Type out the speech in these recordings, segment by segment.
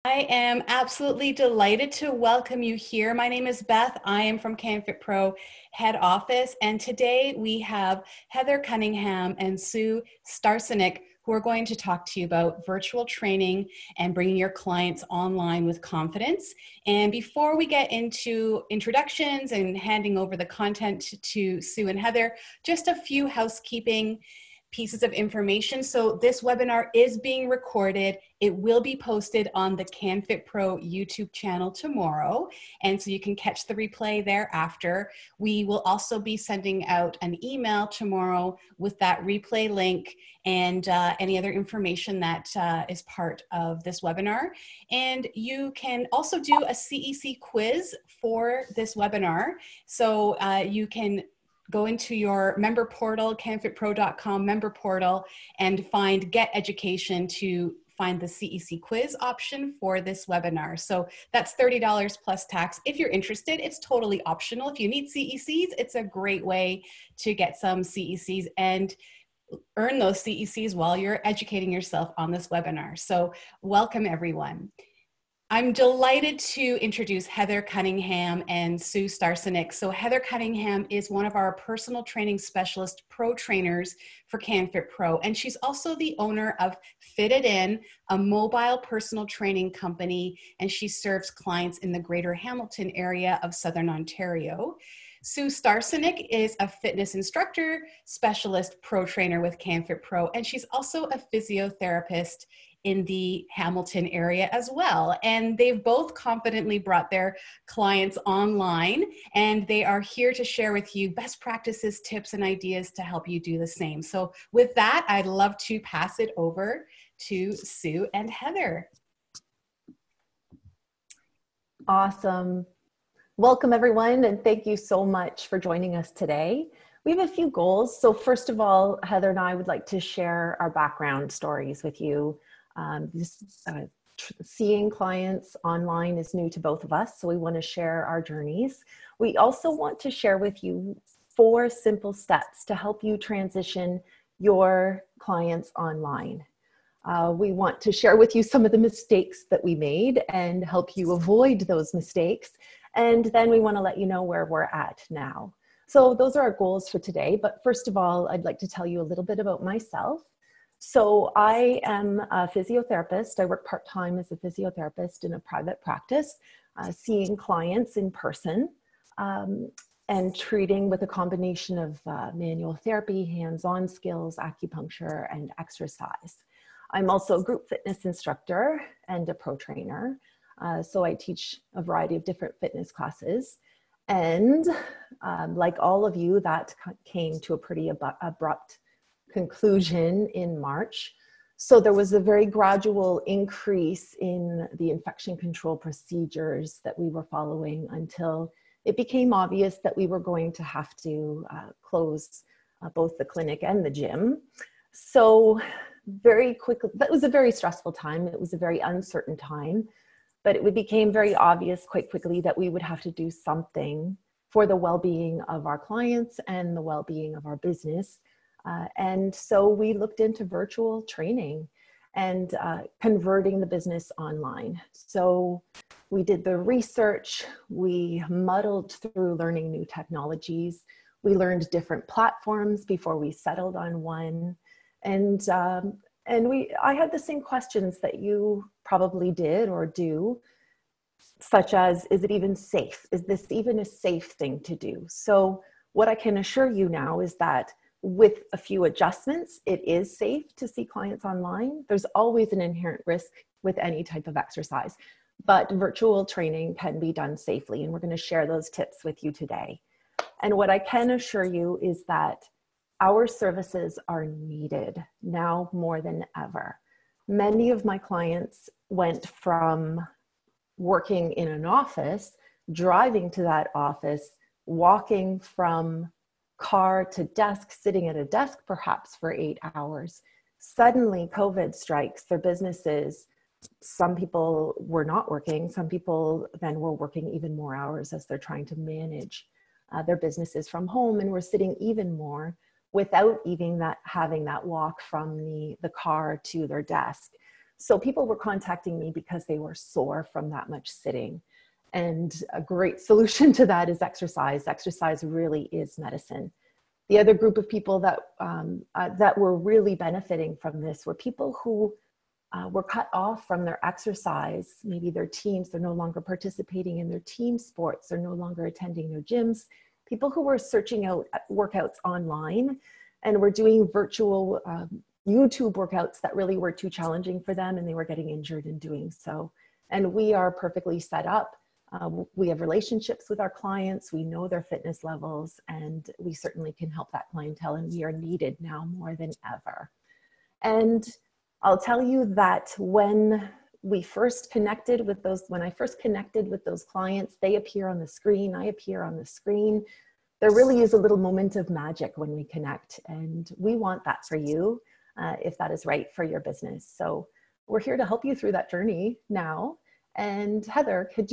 I am absolutely delighted to welcome you here. My name is Beth. I am from CanFit Pro head office, and today we have Heather Cunningham and Sue Starcenik who are going to talk to you about virtual training and bringing your clients online with confidence. And before we get into introductions and handing over the content to Sue and Heather, just a few housekeeping pieces of information. So this webinar is being recorded. It will be posted on the CanFit Pro YouTube channel tomorrow. And so you can catch the replay thereafter. We will also be sending out an email tomorrow with that replay link and any other information that is part of this webinar. And you can also do a CEC quiz for this webinar. So you can go into your member portal, canfitpro.com member portal, and find Get Education to find the CEC quiz option for this webinar. So that's $30 plus tax. If you're interested, it's totally optional. If you need CECs, it's a great way to get some CECs and earn those CECs while you're educating yourself on this webinar. So welcome everyone. I'm delighted to introduce Heather Cunningham and Sue Starcenik. So Heather Cunningham is one of our personal training specialist pro trainers for CanFit Pro, and she's also the owner of Fit It In, a mobile personal training company, and she serves clients in the Greater Hamilton area of Southern Ontario. Sue Starcenik is a fitness instructor, specialist pro trainer with CanFit Pro, and she's also a physiotherapist in the Hamilton area as well. And they've both confidently brought their clients online, and they are here to share with you best practices, tips, and ideas to help you do the same. So with that, I'd love to pass it over to Sue and Heather. Awesome. Welcome everyone, and thank you so much for joining us today. We have a few goals. So first of all, Heather and I would like to share our background stories with you. Seeing clients online is new to both of us, so we want to share our journeys. We also want to share with you 4 simple steps to help you transition your clients online. We want to share with you some of the mistakes that we made and help you avoid those mistakes. And then we want to let you know where we're at now. So those are our goals for today. But first of all, I'd like to tell you a little bit about myself. So I am a physiotherapist. I work part-time as a physiotherapist in a private practice, seeing clients in person and treating with a combination of manual therapy, hands-on skills, acupuncture, and exercise. I'm also a group fitness instructor and a pro trainer. So I teach a variety of different fitness classes. And like all of you, that came to a pretty abrupt conclusion in March. So there was a very gradual increase in the infection control procedures that we were following until it became obvious that we were going to have to close both the clinic and the gym. So very quickly, that was a very stressful time. It was a very uncertain time, but it became very obvious quite quickly that we would have to do something for the well-being of our clients and the well-being of our business. And so we looked into virtual training and converting the business online. So we did the research, we muddled through learning new technologies, we learned different platforms before we settled on one. And I had the same questions that you probably did or do, such as, is it even safe? Is this even a safe thing to do? So what I can assure you now is that with a few adjustments, it is safe to see clients online. There's always an inherent risk with any type of exercise, but virtual training can be done safely. And we're going to share those tips with you today. And what I can assure you is that our services are needed now more than ever. Many of my clients went from working in an office, driving to that office, walking from car to desk, sitting at a desk perhaps for 8 hours. Suddenly COVID strikes their businesses. Some people were not working. Some people then were working even more hours as they're trying to manage their businesses from home, and were sitting even more without even having that walk from the car to their desk. So people were contacting me because they were sore from that much sitting. And a great solution to that is exercise. Exercise really is medicine. The other group of people that were really benefiting from this were people who were cut off from their exercise. Maybe their teams, they're no longer participating in their team sports, they're no longer attending their gyms. People who were searching out workouts online and were doing virtual YouTube workouts that really were too challenging for them, and they were getting injured in doing so. And we are perfectly set up. We have relationships with our clients, we know their fitness levels, and we certainly can help that clientele, and we are needed now more than ever. And I'll tell you that when I first connected with those clients, they appear on the screen, I appear on the screen. There really is a little moment of magic when we connect, and we want that for you if that is right for your business. So we're here to help you through that journey now. And Heather, would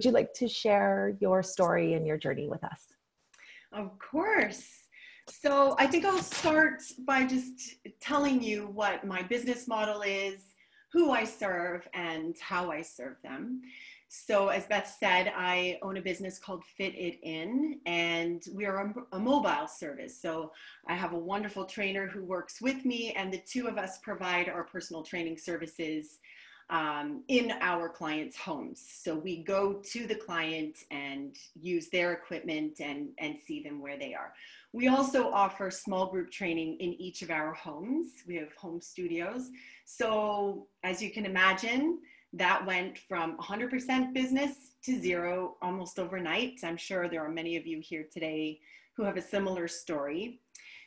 you like to share your story and your journey with us? Of course. So I think I'll start by just telling you what my business model is, who I serve, and how I serve them. So as Beth said, I own a business called Fit It In, and we are a mobile service. So I have a wonderful trainer who works with me, and the two of us provide our personal training services in our clients' homes. So we go to the client and use their equipment and see them where they are. We also offer small group training in each of our homes. We have home studios. So as you can imagine, that went from 100% business to zero almost overnight. I'm sure there are many of you here today who have a similar story.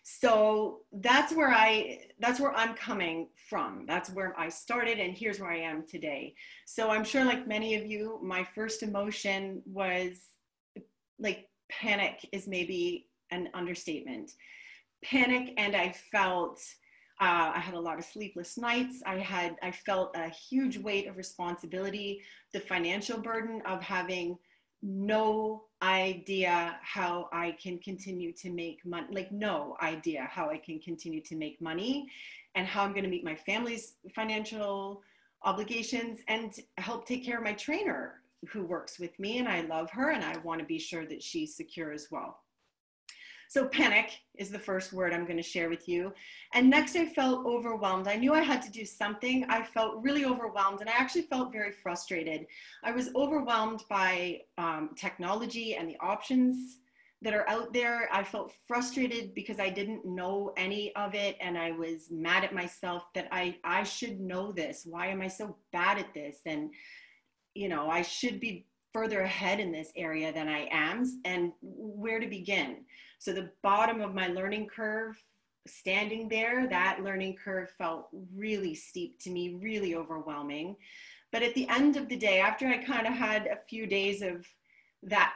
So that's where I'm coming from. That's where I started, and here's where I am today. So I'm sure, like many of you, my first emotion was like panic is maybe an understatement. Panic, and I felt I had a lot of sleepless nights. I felt a huge weight of responsibility, the financial burden of having no idea how I can continue to make money, like no idea how I can continue to make money and how I'm going to meet my family's financial obligations and help take care of my trainer who works with me. And I love her, and I want to be sure that she's secure as well. So panic is the first word I'm going to share with you. And next, I felt overwhelmed. I knew I had to do something. I felt really overwhelmed, and I actually felt very frustrated. I was overwhelmed by technology and the options that are out there. I felt frustrated because I didn't know any of it, and I was mad at myself that I should know this. Why am I so bad at this? And, you know, I should be further ahead in this area than I am, and where to begin. So the bottom of my learning curve, standing there, that learning curve felt really steep to me, really overwhelming. But at the end of the day, after I kind of had a few days of that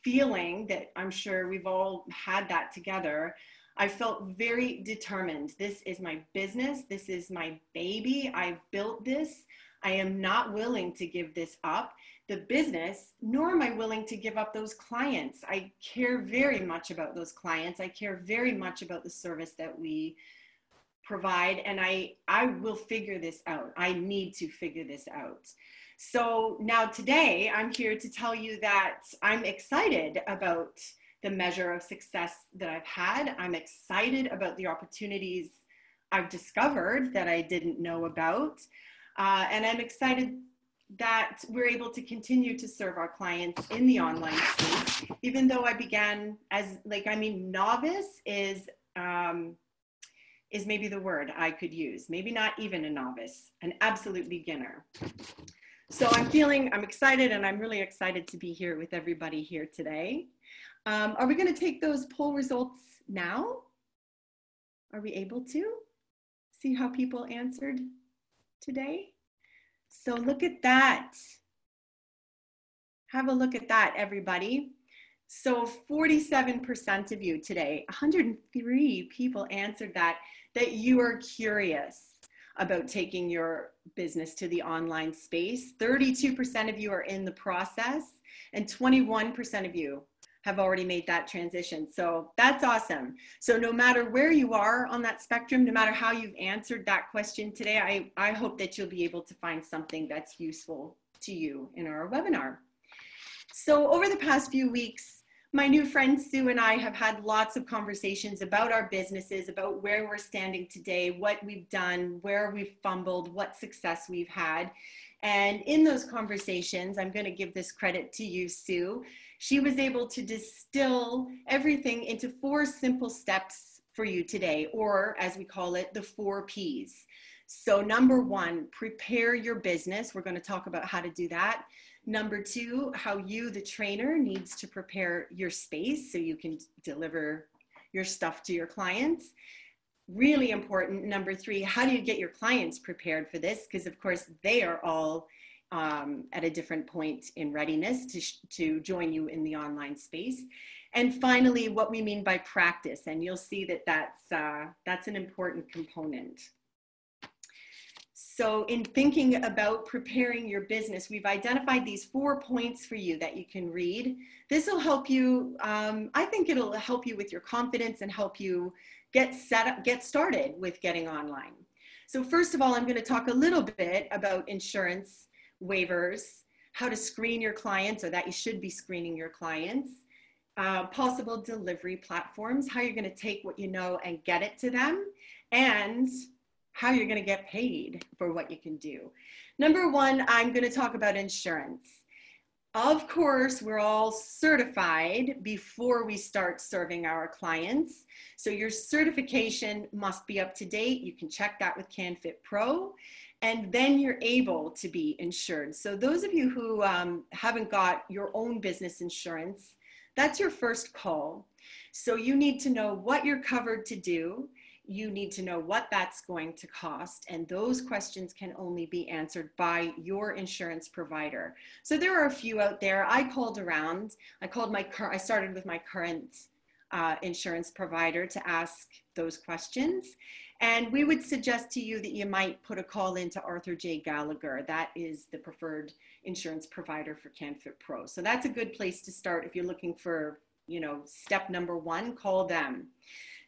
feeling that I'm sure we've all had that together, I felt very determined. This is my business. This is my baby. I've built this. I am not willing to give this up, the business, nor am I willing to give up those clients. I care very much about those clients. I care very much about the service that we provide, and I will figure this out. I need to figure this out. So now today, I'm here to tell you that I'm excited about the measure of success that I've had. I'm excited about the opportunities I've discovered that I didn't know about. And I'm excited that we're able to continue to serve our clients in the online space, even though I began as novice is maybe the word I could use. Maybe not even a novice, an absolute beginner. So I'm excited, and I'm really excited to be here with everybody here today. Are we going to take those poll results now? Are we able to see how people answered today? So look at that. Have a look at that, everybody. So 47% of you today, 103 people answered that you are curious about taking your business to the online space. 32% of you are in the process, and 21% of you have already made that transition. So that's awesome. So no matter where you are on that spectrum, no matter how you've answered that question today, I hope that you'll be able to find something that's useful to you in our webinar. So over the past few weeks, my new friend Sue and I have had lots of conversations about our businesses, about where we're standing today, what we've done, where we've fumbled, what success we've had. And in those conversations, I'm going to give this credit to you, Sue. She was able to distill everything into 4 simple steps for you today, or as we call it, the 4 Ps. So number 1, prepare your business. We're going to talk about how to do that. Number 2, how you, the trainer, needs to prepare your space so you can deliver your stuff to your clients. Really important. Number 3, how do you get your clients prepared for this? Because of course they are all at a different point in readiness to join you in the online space. And finally, what we mean by practice. And you'll see that that's an important component. So in thinking about preparing your business, we've identified these 4 points for you that you can read. This will help you, I think it'll help you with your confidence and help you get started with getting online. So first of all, I'm going to talk a little bit about insurance waivers, how to screen your clients, or that you should be screening your clients, possible delivery platforms, how you're going to take what you know and get it to them, and how you're going to get paid for what you can do. Number 1, I'm going to talk about insurance. Of course, we're all certified before we start serving our clients. So your certification must be up to date. You can check that with CanFit Pro, and then you're able to be insured. So those of you who haven't got your own business insurance, that's your first call. So you need to know what you're covered to do. You need to know what that's going to cost, and those questions can only be answered by your insurance provider. So there are a few out there. I called around. I started with my current insurance provider to ask those questions, and we would suggest to you that you might put a call into Arthur J. Gallagher. That is the preferred insurance provider for CanFit Pro. So that's a good place to start if you're looking for, step number 1, call them.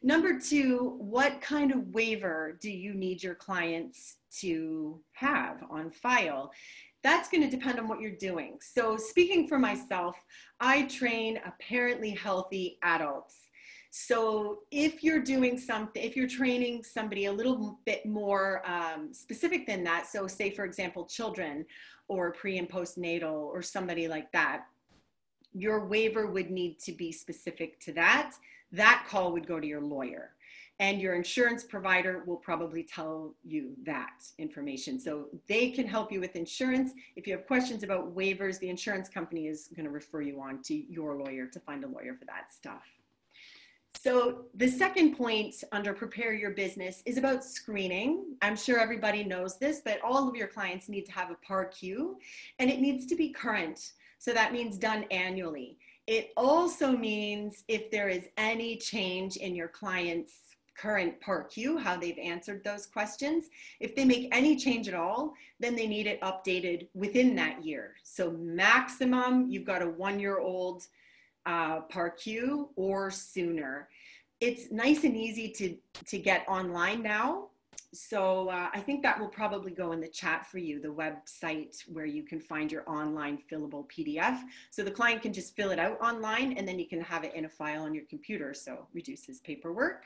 Number 2, what kind of waiver do you need your clients to have on file? That's going to depend on what you're doing. So speaking for myself, I train apparently healthy adults. So if you're doing something, if you're training somebody a little bit more specific than that, so say for example, children or pre and postnatal or somebody like that, your waiver would need to be specific to that. That call would go to your lawyer, and your insurance provider will probably tell you that information. So they can help you with insurance. If you have questions about waivers, the insurance company is going to refer you on to your lawyer to find a lawyer for that stuff. So the second point under prepare your business is about screening. I'm sure everybody knows this, but all of your clients need to have a PAR-Q, and it needs to be current. So that means done annually. It also means if there is any change in your client's current PAR-Q, how they've answered those questions, if they make any change at all, then they need it updated within that year. So maximum, you've got a 1-year-old PAR-Q or sooner. It's nice and easy to get online now. So I think that will probably go in the chat for you, the website where you can find your online fillable PDF. So the client can just fill it out online, and then you can have it in a file on your computer. So reduces paperwork.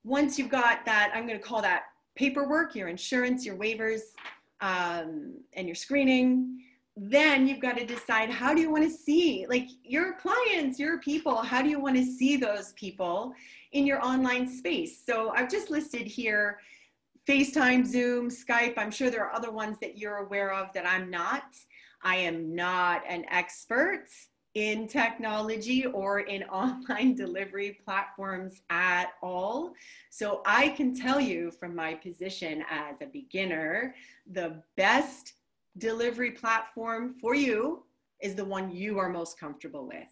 Once you've got that, I'm going to call that paperwork, your insurance, your waivers, and your screening. Then you've got to decide, how do you want to see, like, your clients, your people, how do you want to see those people in your online space? So I've just listed here FaceTime, Zoom, Skype. I'm sure there are other ones that you're aware of that I'm not. I am not an expert in technology or in online delivery platforms at all. So I can tell you from my position as a beginner, the best delivery platform for you is the one you are most comfortable with.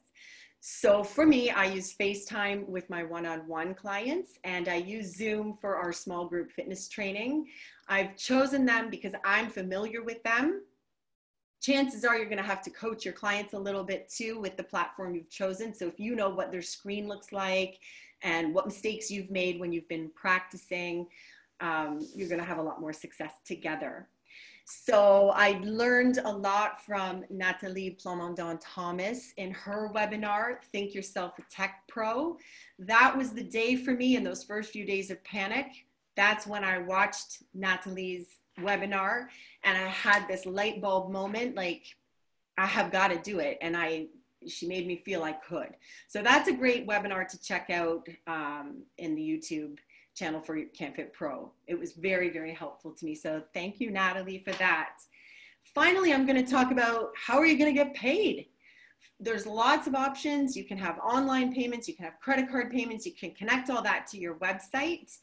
So for me, I use FaceTime with my one-on-one clients, and I use Zoom for our small group fitness training. I've chosen them because I'm familiar with them. chances are you're going to have to coach your clients a little bit too with the platform you've chosen. So if you know what their screen looks like and what mistakes you've made when you've been practicing, you're going to have a lot more success together. So I learned a lot from Nathalie Plamondon-Thomas in her webinar, Think Yourself a Tech Pro. That was the day for me in those first few days of panic. That's when I watched Nathalie's webinar and I had this light bulb moment, like, I have got to do it. And she made me feel I could. So that's a great webinar to check out in the YouTube channel for CanFit Pro. It was very, very helpful to me. So thank you, Nathalie, for that. Finally, I'm going to talk about how are you going to get paid? There's lots of options. You can have online payments, you can have credit card payments, you can connect all that to your website.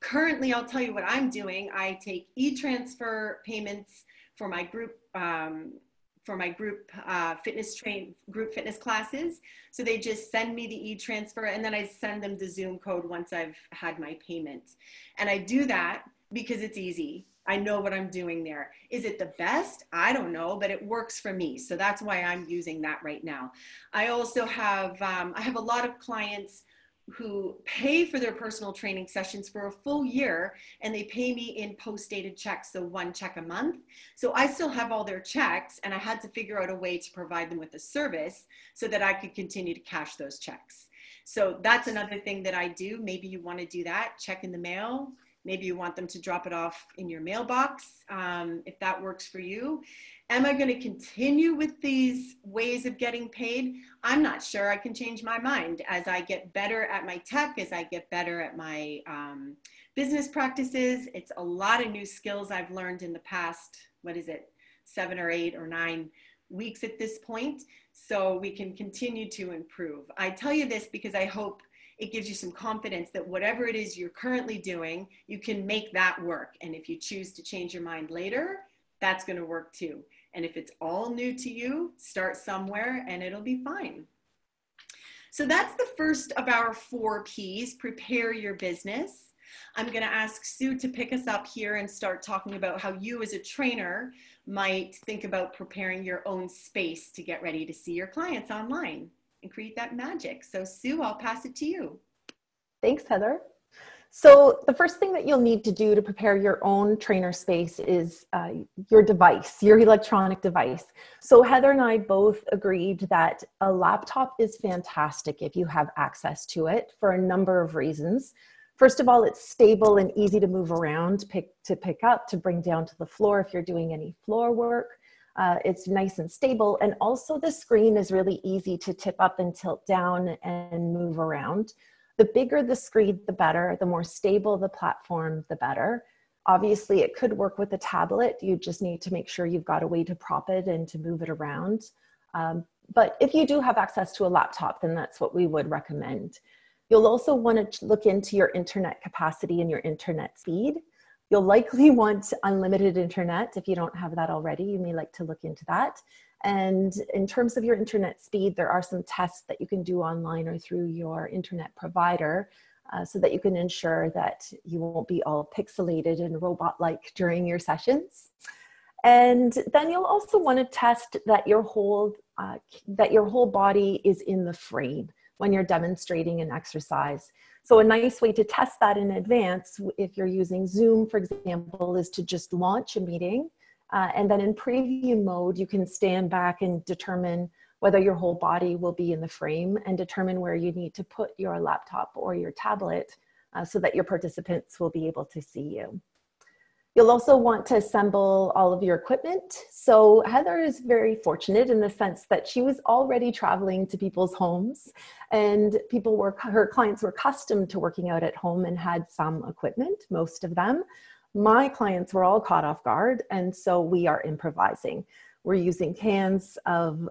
Currently, I'll tell you what I'm doing. I take e-transfer payments for my group fitness classes. So they just send me the e-transfer and then I send them the Zoom code once I've had my payment. And I do that because it's easy. I know what I'm doing there. Is it the best? I don't know, but it works for me. So that's why I'm using that right now. I also have, I have a lot of clients who pay for their personal training sessions for a full year and they pay me in post-dated checks, so 1 check a month. So I still have all their checks and I had to figure out a way to provide them with a service so that I could continue to cash those checks. So that's another thing that I do. Maybe you want to do that, check in the mail. Maybe you want them to drop it off in your mailbox, if that works for you. Am I going to continue with these ways of getting paid? I'm not sure. I can change my mind as I get better at my tech, as I get better at my business practices. It's a lot of new skills I've learned in the past, 7 or 8 or 9 weeks at this point. So we can continue to improve. I tell you this because I hope it gives you some confidence that whatever it is you're currently doing, you can make that work. And if you choose to change your mind later, that's going to work too. And if it's all new to you, start somewhere and it'll be fine. So that's the first of our 4 Ps, prepare your business. I'm going to ask Sue to pick us up here and start talking about how you as a trainer might think about preparing your own space to get ready to see your clients online and create that magic. So Sue, I'll pass it to you. Thanks, Heather. So the first thing that you'll need to do to prepare your own trainer space is your device, your electronic device. So Heather and I both agreed that a laptop is fantastic if you have access to it for a number of reasons. First of all, it's stable and easy to move around, to pick up, to bring down to the floor if you're doing any floor work. It's nice and stable. And also the screen is really easy to tip up and tilt down and move around. The bigger the screen, the better. The more stable the platform, the better. Obviously, it could work with a tablet. You just need to make sure you've got a way to prop it and to move it around. But if you do have access to a laptop, then that's what we would recommend. You'll also want to look into your internet capacity and your internet speed. You'll likely want unlimited internet. If you don't have that already, you may like to look into that. And in terms of your internet speed, there are some tests that you can do online or through your internet provider so that you can ensure that you won't be all pixelated and robot-like during your sessions. And then you'll also want to test that your whole body is in the frame when you're demonstrating an exercise. So a nice way to test that in advance, if you're using Zoom, for example, is to just launch a meeting. And then in preview mode, you can stand back and determine whether your whole body will be in the frame and determine where you need to put your laptop or your tablet so that your participants will be able to see you. You'll also want to assemble all of your equipment. So Heather is very fortunate in the sense that she was already traveling to people's homes and her clients were accustomed to working out at home and had some equipment, most of them. My clients were all caught off guard, and so we are improvising. We're using cans of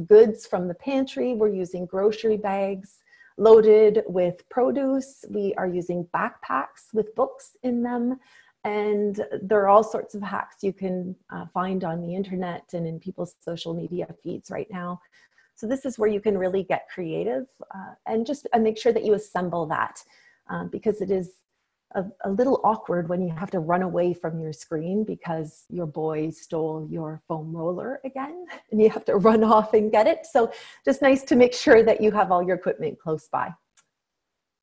goods from the pantry. We're using grocery bags loaded with produce. We are using backpacks with books in them. And there are all sorts of hacks you can find on the internet and in people's social media feeds right now. So this is where you can really get creative and just make sure that you assemble that because it is a little awkward when you have to run away from your screen because your boy stole your foam roller again and you have to run off and get it. So just nice to make sure that you have all your equipment close by.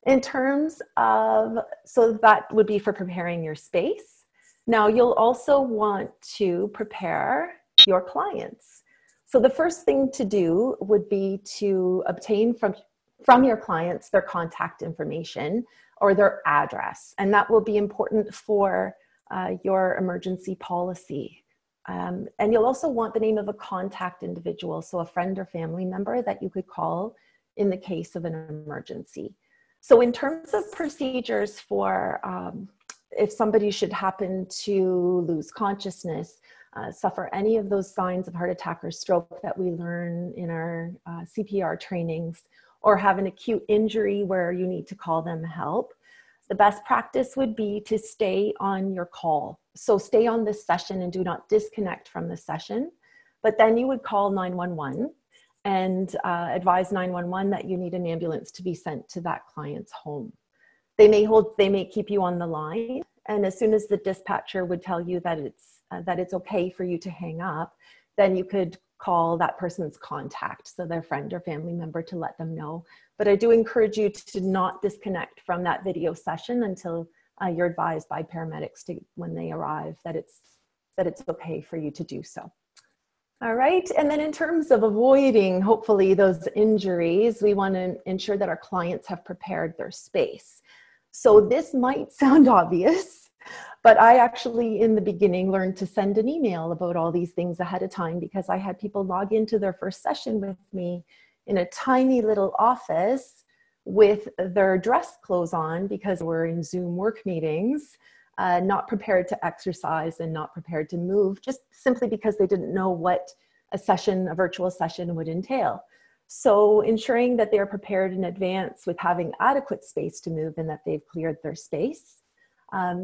In terms of, so that would be for preparing your space. Now you'll also want to prepare your clients. So the first thing to do would be to obtain from your clients their contact information or their address. And that will be important for your emergency policy. And you'll also want the name of a contact individual, so a friend or family member that you could call in the case of an emergency. So in terms of procedures for if somebody should happen to lose consciousness, suffer any of those signs of heart attack or stroke that we learn in our CPR trainings, or have an acute injury where you need to call them help, the best practice would be to stay on your call. So stay on this session and do not disconnect from the session. But then you would call 911 and advise 911 that you need an ambulance to be sent to that client's home. They may keep you on the line, and as soon as the dispatcher would tell you that it's okay for you to hang up, then you could call that person's contact, so their friend or family member, to let them know. But I do encourage you to not disconnect from that video session until you're advised by paramedics when they arrive that it's okay for you to do so. All right, and then in terms of avoiding, hopefully, those injuries, we want to ensure that our clients have prepared their space. So this might sound obvious, but I actually, in the beginning, learned to send an email about all these things ahead of time because I had people log into their first session with me in a tiny little office with their dress clothes on because we're in Zoom work meetings, not prepared to exercise and not prepared to move, just simply because they didn't know what a virtual session would entail. So ensuring that they're prepared in advance with having adequate space to move and that they've cleared their space.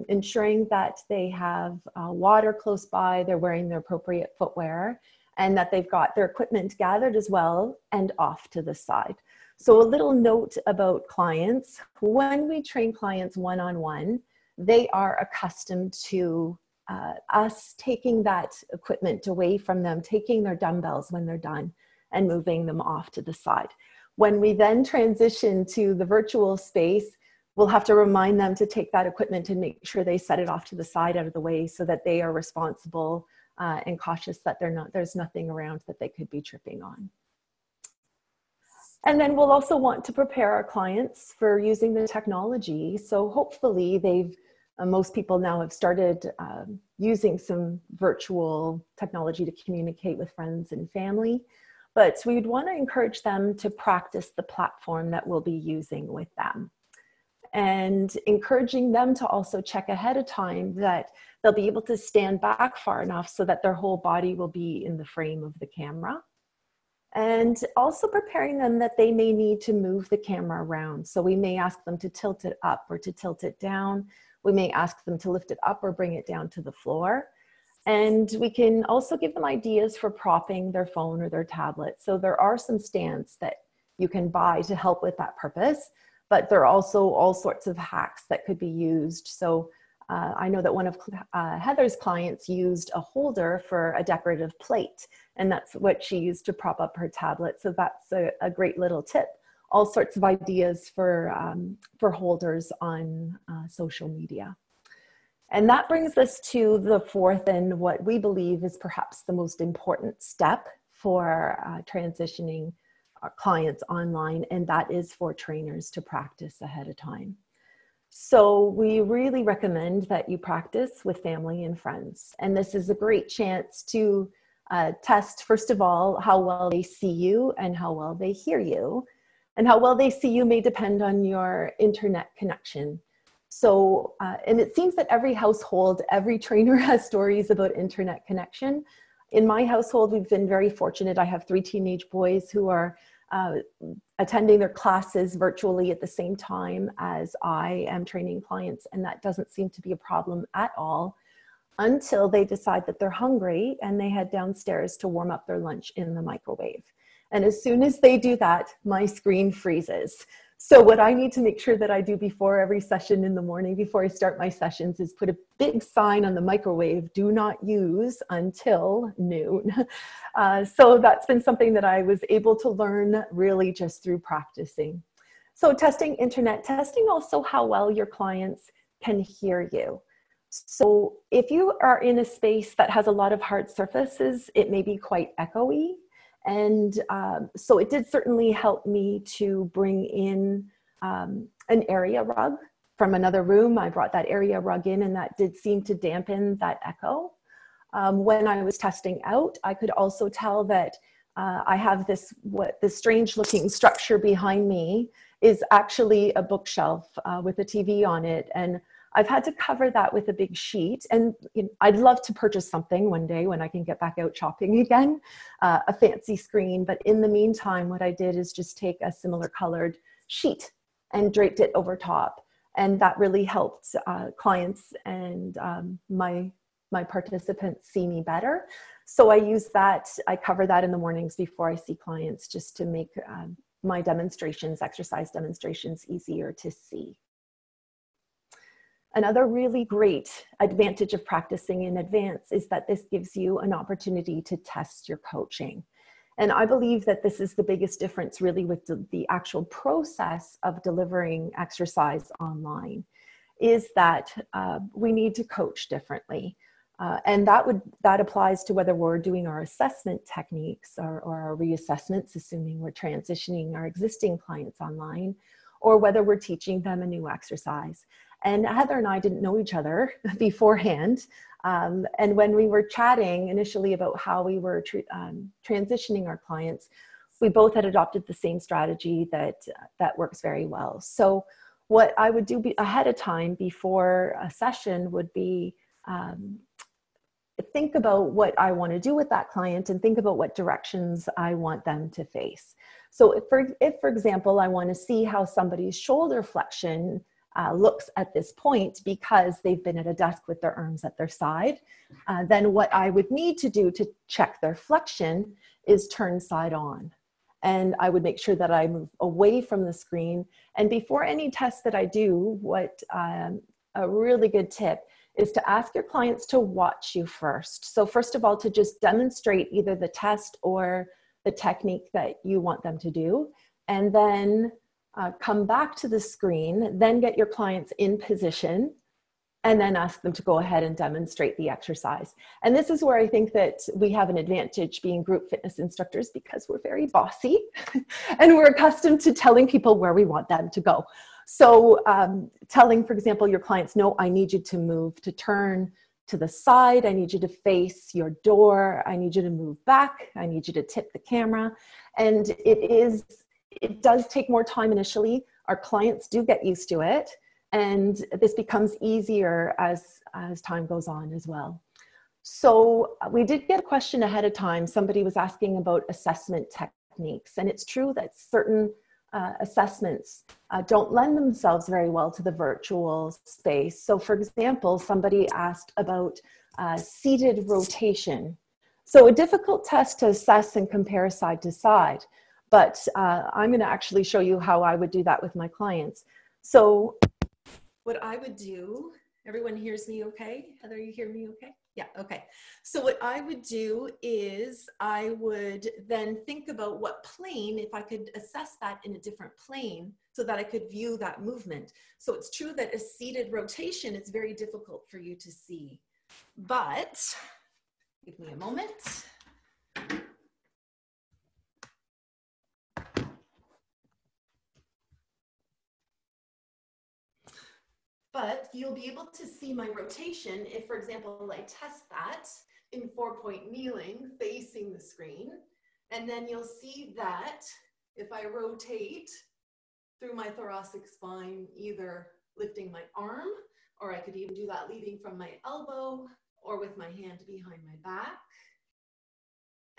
Ensuring that they have water close by, they're wearing their appropriate footwear, and that they've got their equipment gathered as well and off to the side. So a little note about clients. When we train clients one-on-one, they are accustomed to us taking that equipment away from them, taking their dumbbells when they're done and moving them off to the side. When we then transition to the virtual space, we'll have to remind them to take that equipment and make sure they set it off to the side out of the way so that they are responsible and cautious that there's nothing around that they could be tripping on. And then we'll also want to prepare our clients for using the technology. So hopefully most people now have started using some virtual technology to communicate with friends and family, but we'd want to encourage them to practice the platform that we'll be using with them. And encouraging them to also check ahead of time that they'll be able to stand back far enough so that their whole body will be in the frame of the camera. And also preparing them that they may need to move the camera around. So we may ask them to tilt it up or to tilt it down. We may ask them to lift it up or bring it down to the floor. And we can also give them ideas for propping their phone or their tablet. So there are some stands that you can buy to help with that purpose, but there are also all sorts of hacks that could be used. So I know that one of Heather's clients used a holder for a decorative plate, and that's what she used to prop up her tablet. So that's a great little tip. All sorts of ideas for holders on social media. And that brings us to the fourth and what we believe is perhaps the most important step for transitioning our clients online, and that is for trainers to practice ahead of time. So we really recommend that you practice with family and friends. And this is a great chance to test, first of all, how well they see you and how well they hear you. And how well they see you may depend on your internet connection. So, and it seems that every household, every trainer has stories about internet connection. In my household, we've been very fortunate. I have 3 teenage boys who are attending their classes virtually at the same time as I am training clients, and that doesn't seem to be a problem at all until they decide that they're hungry and they head downstairs to warm up their lunch in the microwave. And as soon as they do that, my screen freezes. So what I need to make sure that I do before every session in the morning, before I start my sessions, is put a big sign on the microwave, do not use until noon. So that's been something that I was able to learn really just through practicing. So testing internet, testing also how well your clients can hear you. So if you are in a space that has a lot of hard surfaces, it may be quite echoey. And so it did certainly help me to bring in an area rug from another room. I brought that area rug in, and that did seem to dampen that echo. When I was testing out, I could also tell that I have this strange looking structure behind me is actually a bookshelf with a TV on it. And I've had to cover that with a big sheet. And I'd love to purchase something one day when I can get back out shopping again, a fancy screen. But in the meantime, what I did is just take a similar colored sheet and draped it over top. And that really helped clients and my participants see me better. So I use that, I cover that in the mornings before I see clients, just to make my demonstrations, exercise demonstrations, easier to see. Another really great advantage of practicing in advance is that this gives you an opportunity to test your coaching. And I believe that this is the biggest difference really with the actual process of delivering exercise online, is that we need to coach differently. And that applies to whether we're doing our assessment techniques or our reassessments, assuming we're transitioning our existing clients online, or whether we're teaching them a new exercise. And Heather and I didn't know each other beforehand. And when we were chatting initially about how we were transitioning our clients, we both had adopted the same strategy that works very well. So what I would do ahead of time before a session would be think about what I want to do with that client and think about what directions I want them to face. So if for example, I want to see how somebody's shoulder flexion looks at this point because they've been at a desk with their arms at their side, then what I would need to do to check their flexion is turn side on. And I would make sure that I move away from the screen. And before any test that I do, a really good tip is to ask your clients to watch you first. So first of all, to just demonstrate either the test or the technique that you want them to do, and then come back to the screen, then get your clients in position, and then ask them to go ahead and demonstrate the exercise. And this is where I think that we have an advantage being group fitness instructors, because we're very bossy and we're accustomed to telling people where we want them to go. So telling, for example, your clients, no, I need you to move, to turn to the side. I need you to face your door. I need you to move back. I need you to tip the camera. And it does take more time initially. Our clients do get used to it. And this becomes easier as time goes on as well. So we did get a question ahead of time. Somebody was asking about assessment techniques. And it's true that certain assessments don't lend themselves very well to the virtual space. So for example, somebody asked about seated rotation. So a difficult test to assess and compare side to side, but I'm going to actually show you how I would do that with my clients. So what I would do, everyone hears me okay? Heather, you hear me okay? Yeah, okay. So what I would do is I would then think about what plane, if I could assess that in a different plane so that I could view that movement. So it's true that a seated rotation is very difficult for you to see, but give me a moment. But you'll be able to see my rotation if, for example, I test that in 4-point kneeling facing the screen. And then you'll see that if I rotate through my thoracic spine, either lifting my arm, or I could even do that leading from my elbow or with my hand behind my back.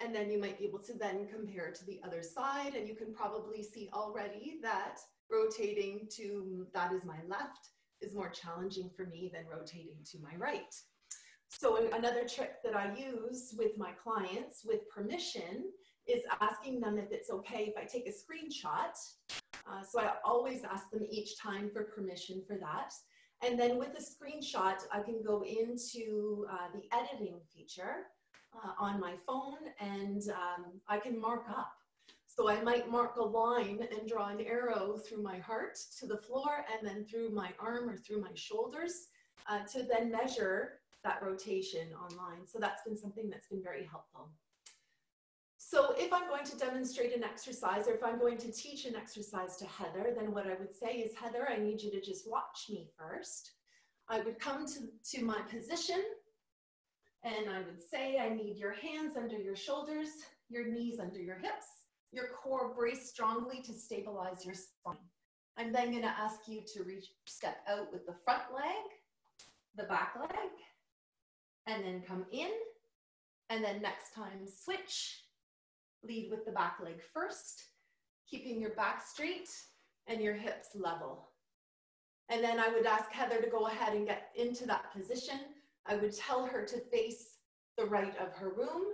And then you might be able to then compare to the other side. And you can probably see already that rotating to that is my left is more challenging for me than rotating to my right. So another trick that I use with my clients with permission is asking them if it's okay if I take a screenshot So I always ask them each time for permission for that. And then with a screenshot, I can go into the editing feature on my phone, and I can mark up. So I might mark a line and draw an arrow through my heart to the floor and then through my arm or through my shoulders to then measure that rotation online. So that's been something that's been very helpful. So if I'm going to demonstrate an exercise, or if I'm going to teach an exercise to Heather, then what I would say is, Heather, I need you to just watch me first. I would come to my position, and I would say, I need your hands under your shoulders, your knees under your hips, your core braced strongly to stabilize your spine. I'm then going to ask you to step out with the front leg, the back leg, and then come in, and then next time switch. Lead with the back leg first, keeping your back straight and your hips level. And then I would ask Heather to go ahead and get into that position. I would tell her to face the right of her room.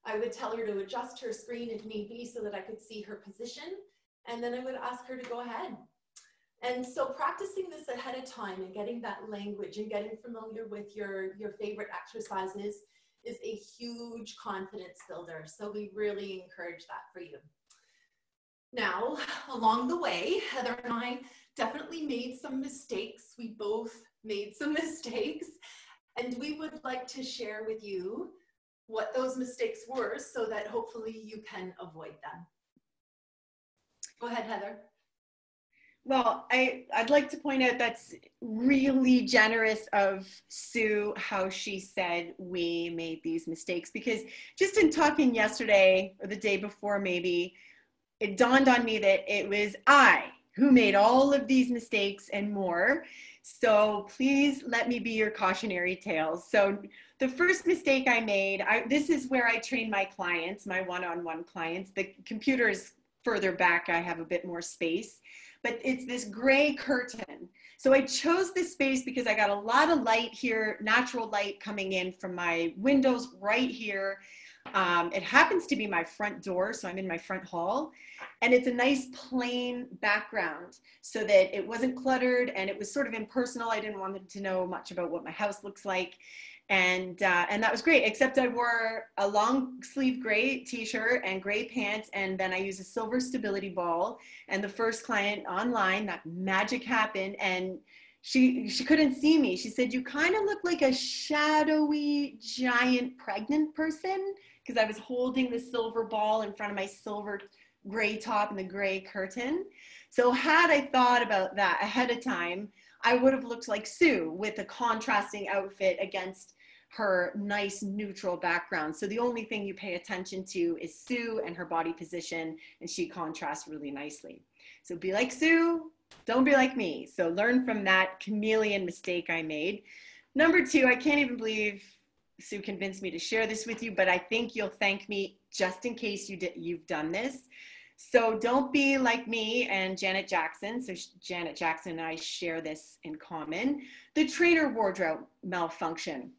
I would tell her to adjust her screen if need be so that I could see her position. And then I would ask her to go ahead. And so practicing this ahead of time and getting that language and getting familiar with your favorite exercises is a huge confidence builder. So we really encourage that for you. Now, along the way, Heather and I definitely made some mistakes. We both made some mistakes, and we would like to share with you what those mistakes were so that hopefully you can avoid them. Go ahead, Heather. Well, I'd like to point out that's really generous of Sue, how she said we made these mistakes, because just in talking yesterday or the day before maybe, it dawned on me that it was I who made all of these mistakes and more. So please let me be your cautionary tale. So the first mistake I made, this is where I train my clients, my one-on-one clients. The computer is further back, I have a bit more space. But it's this gray curtain. So I chose this space because I got a lot of light here, natural light coming in from my windows right here. It happens to be my front door, so I'm in my front hall. And it's a nice plain background so that it wasn't cluttered and it was sort of impersonal. I didn't want them to know much about what my house looks like. And that was great, except I wore a long sleeve gray t-shirt and gray pants, and then I used a silver stability ball. And the first client online, that magic happened, and she couldn't see me. She said, you kind of look like a shadowy, giant pregnant person, because I was holding the silver ball in front of my silver gray top and the gray curtain. So had I thought about that ahead of time, I would have looked like Sue with a contrasting outfit against her nice neutral background. So the only thing you pay attention to is Sue and her body position, and she contrasts really nicely. So be like Sue, don't be like me. So learn from that chameleon mistake I made. Number two, I can't even believe Sue convinced me to share this with you, but I think you'll thank me just in case you've done this. So don't be like me and Janet Jackson. So Janet Jackson and I share this in common. The trainer wardrobe malfunction.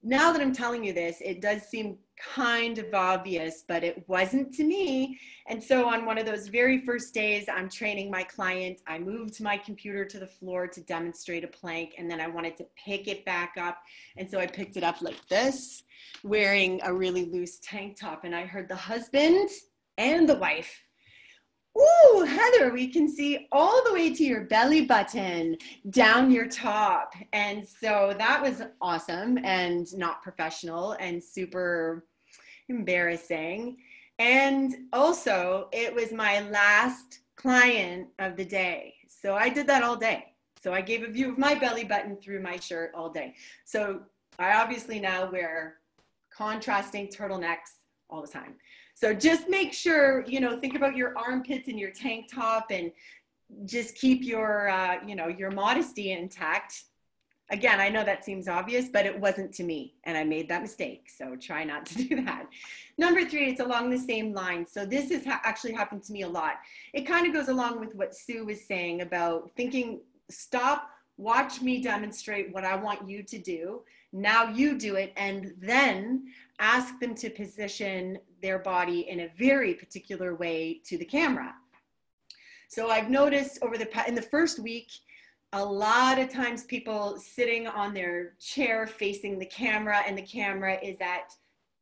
Now that I'm telling you this, it does seem kind of obvious, but it wasn't to me. And so on one of those very first days, I'm training my client. I moved my computer to the floor to demonstrate a plank, and then I wanted to pick it back up. And so I picked it up like this, wearing a really loose tank top. And I heard the husband and the wife, "Ooh, Heather, we can see all the way to your belly button, down your top." And so that was awesome and not professional and super embarrassing. And also, it was my last client of the day. So I did that all day. So I gave a view of my belly button through my shirt all day. So I obviously now wear contrasting turtlenecks all the time. So just make sure, think about your armpits and your tank top, and just keep your, your modesty intact. Again, I know that seems obvious, but it wasn't to me, and I made that mistake. So try not to do that. Number three, it's along the same line. So this has actually happened to me a lot. It kind of goes along with what Sue was saying about thinking, stop, watch me demonstrate what I want you to do. Now you do it, and then ask them to position their body in a very particular way to the camera. So I've noticed in the first week, a lot of times people sitting on their chair facing the camera, and the camera is at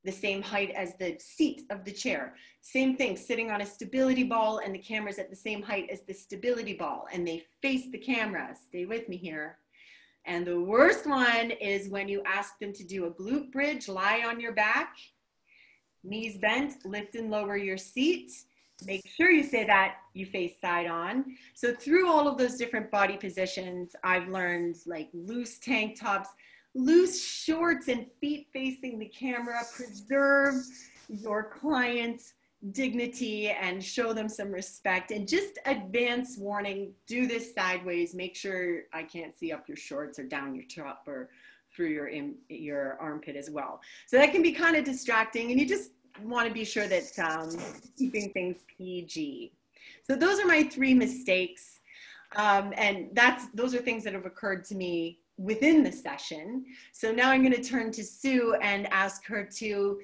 the same height as the seat of the chair. Same thing, sitting on a stability ball and the camera's at the same height as the stability ball, and they face the camera. Stay with me here. And the worst one is when you ask them to do a glute bridge, lie on your back, knees bent, lift and lower your seat. Make sure you say that you face side on. So through all of those different body positions, I've learned like loose tank tops, loose shorts, and feet facing the camera. Preserve your client's dignity and show them some respect. And just advance warning, do this sideways. Make sure I can't see up your shorts or down your top or through your armpit as well. So that can be kind of distracting, and you just want to be sure that keeping things PG. So those are my 3 mistakes. And those are things that have occurred to me within the session. So now I'm going to turn to Sue and ask her to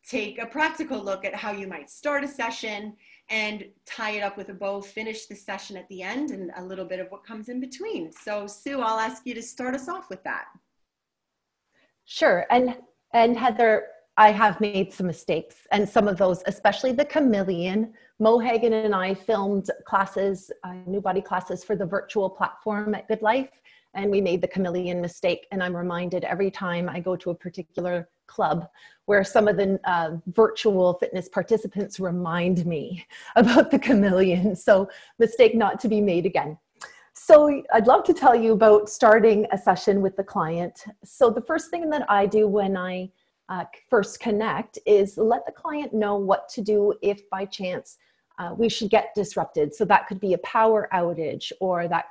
take a practical look at how you might start a session and tie it up with a bow, finish the session at the end, and a little bit of what comes in between. So Sue, I'll ask you to start us off with that. Sure. And Heather, I have made some mistakes, and some of those, especially the chameleon. Mo Hagan and I filmed classes, new body classes for the virtual platform at Good Life, and we made the chameleon mistake. And I'm reminded every time I go to a particular club where some of the virtual fitness participants remind me about the chameleon. So mistake not to be made again. So I'd love to tell you about starting a session with the client. So the first thing that I do when I first connect is let the client know what to do if by chance we should get disrupted. So that could be a power outage, or that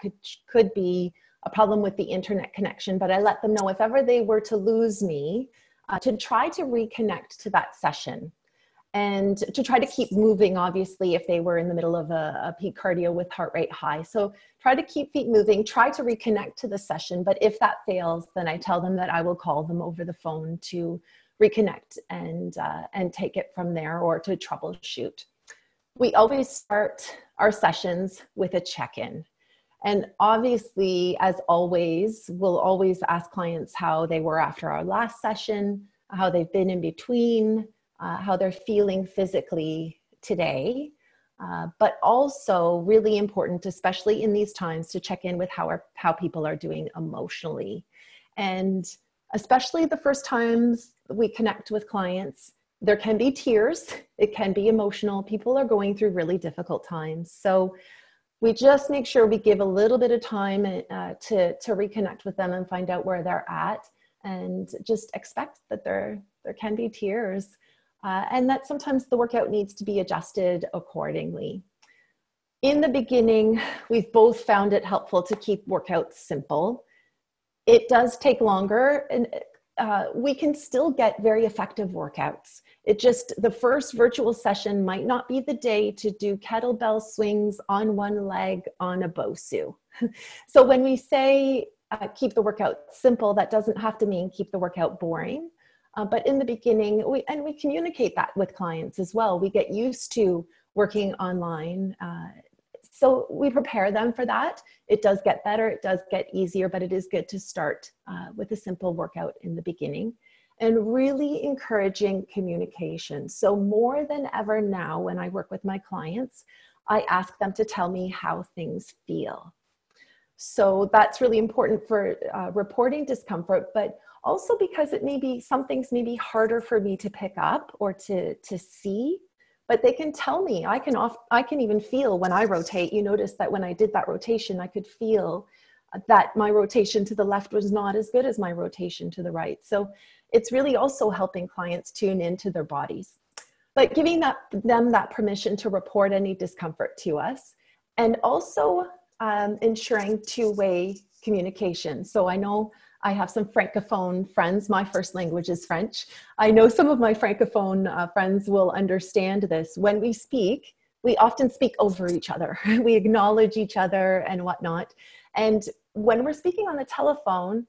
could be a problem with the internet connection. But I let them know if ever they were to lose me, to try to reconnect to that session, and to try to keep moving, obviously, if they were in the middle of a peak cardio with heart rate high. So try to keep feet moving, try to reconnect to the session. But if that fails, then I tell them that I will call them over the phone to reconnect and take it from there, or to troubleshoot. We always start our sessions with a check-in. And obviously, as always, we'll always ask clients how they were after our last session, how they've been in between, how they're feeling physically today. But also really important, especially in these times, to check in with how people are doing emotionally. And especially the first times we connect with clients, there can be tears, it can be emotional. People are going through really difficult times. So we just make sure we give a little bit of time to reconnect with them and find out where they're at, and just expect that there can be tears, and that sometimes the workout needs to be adjusted accordingly. In the beginning, we've both found it helpful to keep workouts simple. It does take longer, and we can still get very effective workouts. The first virtual session might not be the day to do kettlebell swings on one leg on a BOSU. So when we say keep the workout simple, that doesn't have to mean keep the workout boring. But in the beginning, we communicate that with clients as well. We get used to working online. So we prepare them for that. It does get better, it does get easier, but it is good to start with a simple workout in the beginning, and really encouraging communication. So more than ever now, when I work with my clients, I ask them to tell me how things feel. So that's really important for reporting discomfort, but also because some things may be harder for me to pick up or to see. But they can tell me. I can even feel when I rotate. You notice that when I did that rotation, I could feel that my rotation to the left was not as good as my rotation to the right. So it's really also helping clients tune into their bodies, but giving them that permission to report any discomfort to us, and also ensuring two-way communication. So I know I have some Francophone friends. My first language is French. I know some of my Francophone friends will understand this. When we speak, we often speak over each other. We acknowledge each other and whatnot. And when we're speaking on the telephone,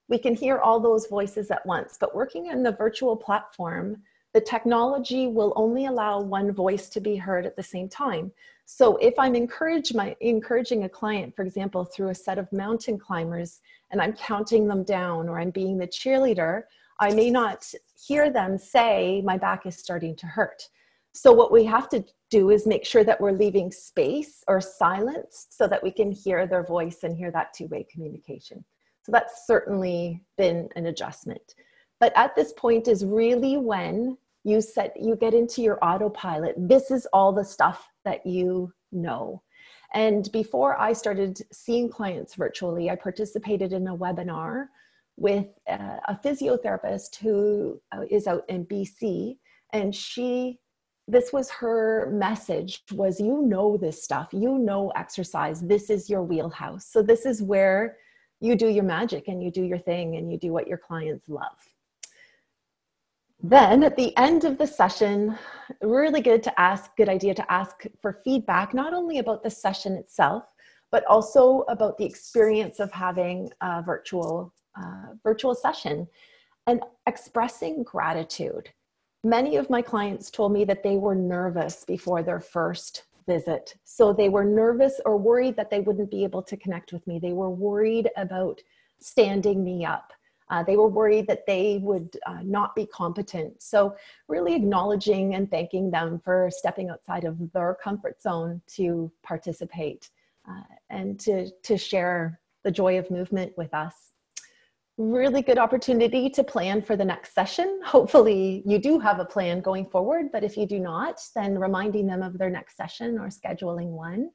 we can hear all those voices at once. But working in the virtual platform, the technology will only allow one voice to be heard at the same time. So if I'm encouraging a client, for example, through a set of mountain climbers, and I'm counting them down, or I'm being the cheerleader, I may not hear them say, my back is starting to hurt. So what we have to do is make sure that we're leaving space or silence so that we can hear their voice and hear that two-way communication. So that's certainly been an adjustment. But at this point is really when you get into your autopilot. This is all the stuff that you know. And before I started seeing clients virtually, I participated in a webinar with a physiotherapist who is out in BC, and this was her message was, you know this stuff, you know exercise, this is your wheelhouse. So this is where you do your magic and you do your thing and you do what your clients love. Then at the end of the session, really good idea to ask for feedback, not only about the session itself, but also about the experience of having a virtual session and expressing gratitude. Many of my clients told me that they were nervous before their first visit. So they were nervous or worried that they wouldn't be able to connect with me. They were worried about standing me up. They were worried that they would not be competent. So really acknowledging and thanking them for stepping outside of their comfort zone to participate and to share the joy of movement with us. Really good opportunity to plan for the next session. Hopefully you do have a plan going forward, but if you do not, then reminding them of their next session or scheduling one.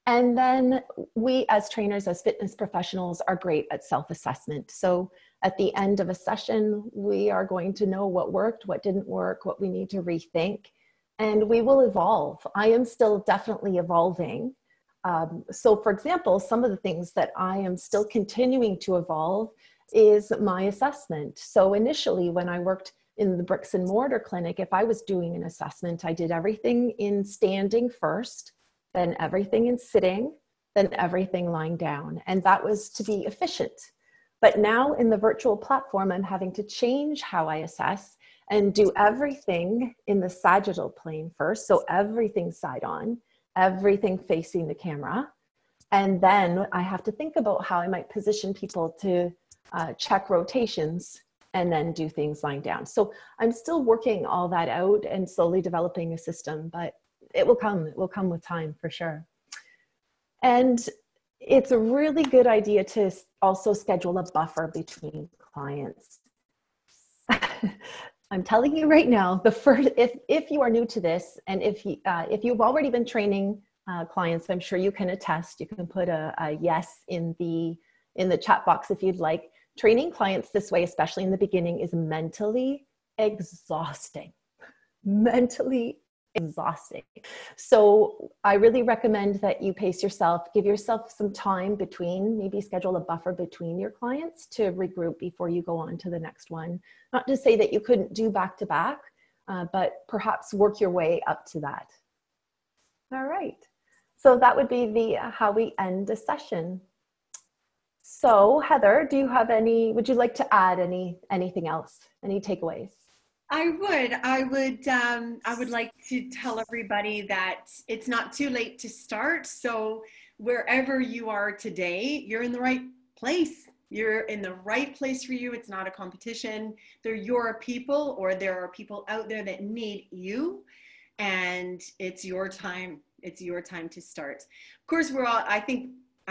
And then we as trainers, as fitness professionals, are great at self-assessment. So at the end of a session, we are going to know what worked, what didn't work, what we need to rethink, and we will evolve. I am still definitely evolving. So for example, some of the things that I am still continuing to evolve is my assessment. So initially when I worked in the bricks and mortar clinic, if I was doing an assessment, I did everything in standing first, then everything in sitting, then everything lying down. And that was to be efficient. But now in the virtual platform, I'm having to change how I assess and do everything in the sagittal plane first. So everything side on, everything facing the camera. And then I have to think about how I might position people to check rotations and then do things lying down. So I'm still working all that out and slowly developing a system, but it will come with time for sure. And it's a really good idea to also schedule a buffer between clients. I'm telling you right now, if you are new to this, and if you've already been training clients, I'm sure you can attest. You can put a yes in the chat box if you'd like. Training clients this way, especially in the beginning, is mentally exhausting. Mentally exhausting. So I really recommend that you pace yourself, give yourself some time between, maybe schedule a buffer between your clients to regroup before you go on to the next one. Not to say that you couldn't do back to back, but perhaps work your way up to that. All right. So that would be how we end a session. So Heather, would you like to add anything else? Any takeaways? I would like to tell everybody that it's not too late to start. So wherever you are today, you're in the right place. You're in the right place for you. It's not a competition. They're your people, or there are people out there that need you, and it's your time. It's your time to start. Of course,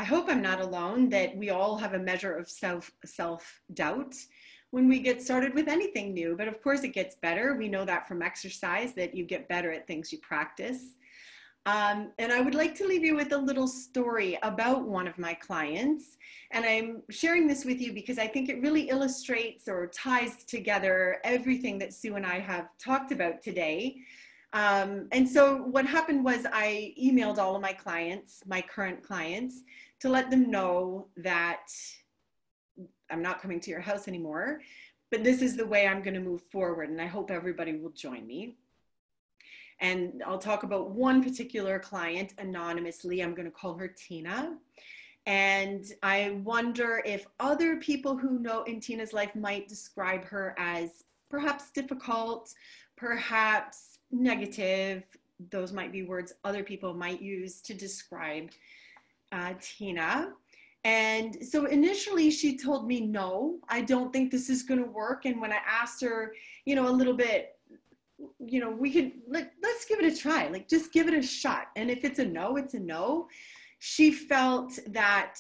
I hope I'm not alone, that we all have a measure of self-doubt when we get started with anything new, but of course it gets better. We know that from exercise, that you get better at things you practice. And I would like to leave you with a little story about one of my clients. And I'm sharing this with you because I think it really illustrates or ties together everything that Sue and I have talked about today. And so what happened was I emailed all of my clients, my current clients, to let them know that I'm not coming to your house anymore, but this is the way I'm going to move forward. And I hope everybody will join me. And I'll talk about one particular client anonymously. I'm going to call her Tina. And I wonder if other people who know in Tina's life might describe her as perhaps difficult, perhaps negative, those might be words other people might use to describe Tina. And so initially she told me, no, I don't think this is going to work. And when I asked her, a little bit, we could, let's give it a try, just give it a shot. And if it's a no, it's a no. She felt that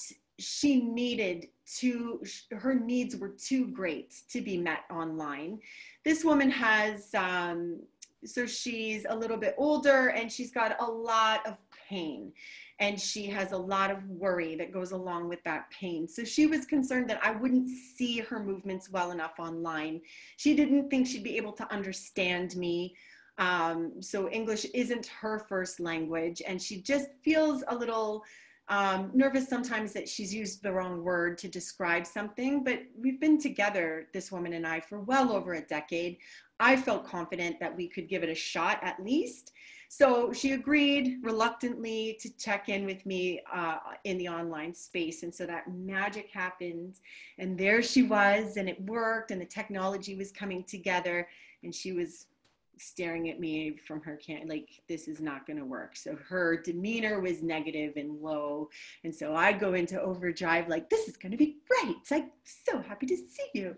her needs were too great to be met online. This woman has, so she's a little bit older and she's got a lot of pain. And she has a lot of worry that goes along with that pain. So she was concerned that I wouldn't see her movements well enough online. She didn't think she'd be able to understand me. So English isn't her first language. And she just feels a little nervous sometimes that she's used the wrong word to describe something. But we've been together, this woman and I, for well over a decade. I felt confident that we could give it a shot at least. So she agreed reluctantly to check in with me in the online space. And so that magic happened. And there she was, and it worked, and the technology was coming together. And she was staring at me from her this is not going to work. So her demeanor was negative and low. And so I go into overdrive, this is going to be great. I'm so happy to see you.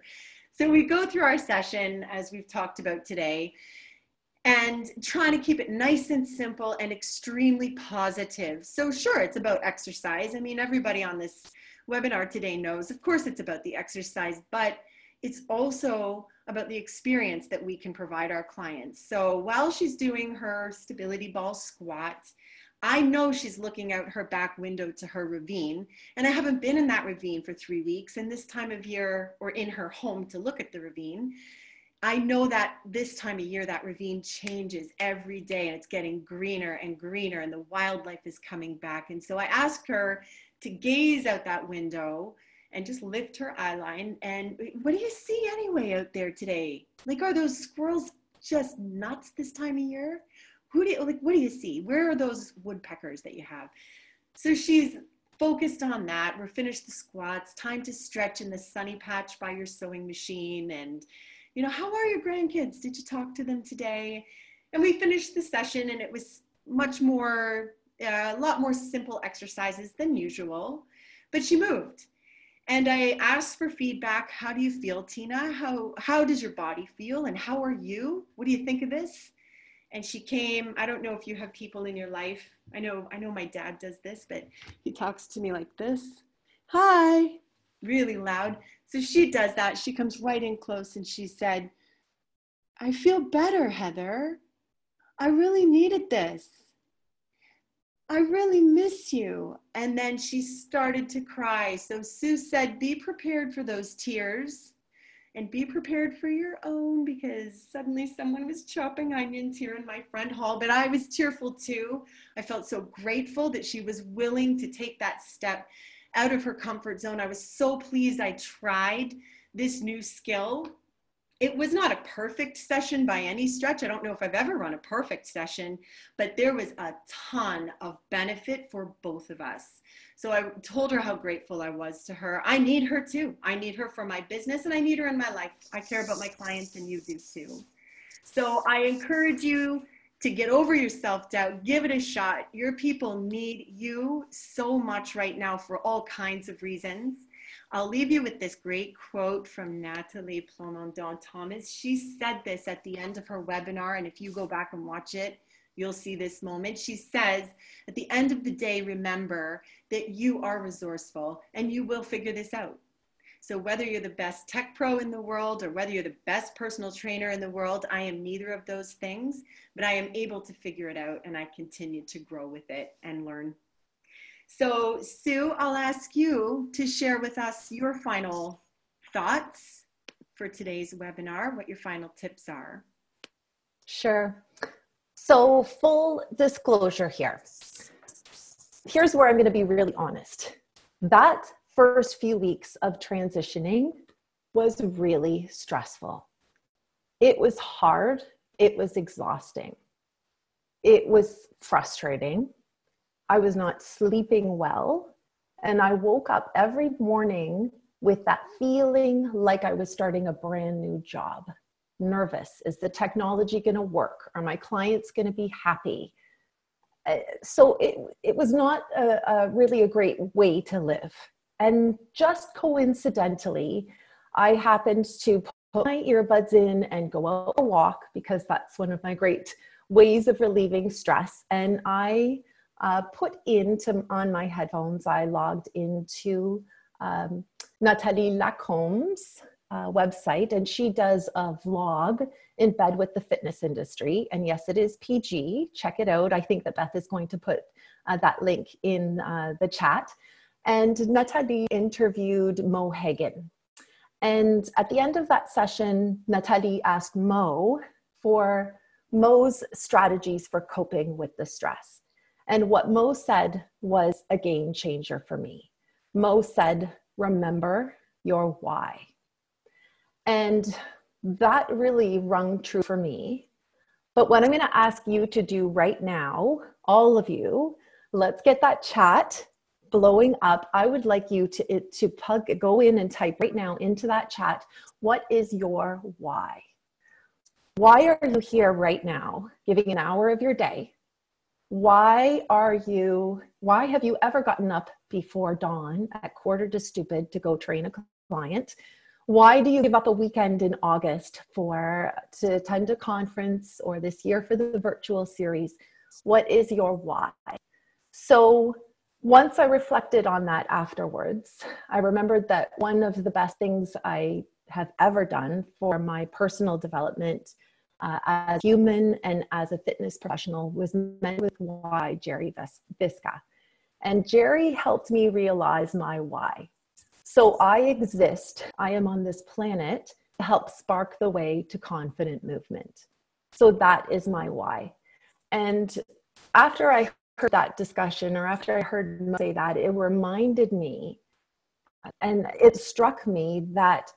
So we go through our session, as we've talked about today, and trying to keep it nice and simple and extremely positive. So sure, it's about exercise. I mean, everybody on this webinar today knows, of course, it's about the exercise, but it's also about the experience that we can provide our clients. So while she's doing her stability ball squat, I know she's looking out her back window to her ravine, and I haven't been in that ravine for 3 weeks, and this time of year, or in her home to look at the ravine, I know that this time of year, that ravine changes every day, and it's getting greener and greener, and the wildlife is coming back. And so I asked her to gaze out that window and just lift her eyeline. And what do you see anyway out there today? Are those squirrels just nuts this time of year? What do you see? Where are those woodpeckers that you have? So she's focused on that. We're finished the squats, time to stretch in the sunny patch by your sewing machine. And how are your grandkids? Did you talk to them today? And we finished the session, and it was much more, a lot more simple exercises than usual, but she moved. And I asked for feedback. How do you feel, Tina? How does your body feel? And how are you? What do you think of this? And she came. I don't know if you have people in your life. I know my dad does this, but he talks to me like this. Hi, really loud. So she does that. She comes right in close and she said, I feel better, Heather. I really needed this. I really miss you. And then she started to cry. So Sue said, be prepared for those tears and be prepared for your own, because suddenly someone was chopping onions here in my front hall, but I was tearful too. I felt so grateful that she was willing to take that step out of her comfort zone. I was so pleased I tried this new skill. It was not a perfect session by any stretch. I don't know if I've ever run a perfect session, but there was a ton of benefit for both of us. So I told her how grateful I was to her. I need her too. I need her for my business, and I need her in my life. I care about my clients, and you do too. So I encourage you to get over your self-doubt, give it a shot. Your people need you so much right now for all kinds of reasons. I'll leave you with this great quote from Natalie Plamondon-Thomas. She said this at the end of her webinar, and if you go back and watch it, you'll see this moment. She says, at the end of the day, remember that you are resourceful and you will figure this out. So whether you're the best tech pro in the world or whether you're the best personal trainer in the world, I am neither of those things, but I am able to figure it out, and I continue to grow with it and learn. So Sue, I'll ask you to share with us your final thoughts for today's webinar, what your final tips are. Sure. So full disclosure here. Here's where I'm going to be really honest. That first few weeks of transitioning was really stressful. It was hard. It was exhausting. It was frustrating. I was not sleeping well. And I woke up every morning with that feeling like I was starting a brand new job. nervous? Is the technology going to work? Are my clients going to be happy? So it was not really a great way to live. And just coincidentally, I happened to put my earbuds in and go out for a walk, because that's one of my great ways of relieving stress. And I put on my headphones, I logged into Nathalie Lacombe's website, and she does a vlog in bed with the fitness industry. And yes, it is PG. Check it out. I think that Beth is going to put that link in the chat. And Nathalie interviewed Mo Hagan. And at the end of that session, Nathalie asked Mo for Mo's strategies for coping with the stress. And what Mo said was a game changer for me. Mo said, remember your why. And that really rung true for me. But what I'm going to ask you to do right now, all of you, let's get that chat blowing up. I would like you to go in and type right now into that chat, what is your why? Why are you here right now, giving an hour of your day? Why have you ever gotten up before dawn at 1:45 to go train a client? Why do you give up a weekend in August to attend a conference, or this year for the virtual series? What is your why? So once I reflected on that afterwards, I remembered that one of the best things I have ever done for my personal development as a human and as a fitness professional was Men with Why, Jerry Visca. And Jerry helped me realize my why. So I exist, I am on this planet to help spark the way to confident movement. So that is my why. And after I heard that discussion, or after I heard Mo say that, it reminded me, and it struck me that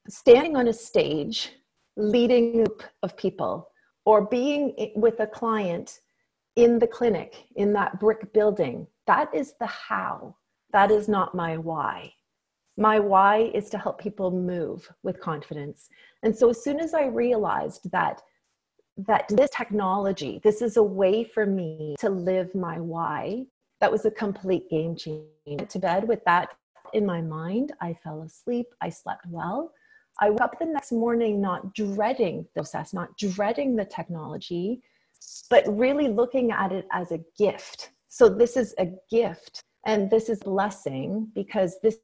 standing on a stage, leading a group of people, or being with a client in the clinic, in that brick building, that is the how. That is not my why. My why is to help people move with confidence. And so as soon as I realized that this technology, this is a way for me to live my why, that was a complete game changer. I went to bed with that in my mind. I fell asleep. I slept well. I woke up the next morning not dreading the process, not dreading the technology, but really looking at it as a gift. So this is a gift, and this is a blessing, because this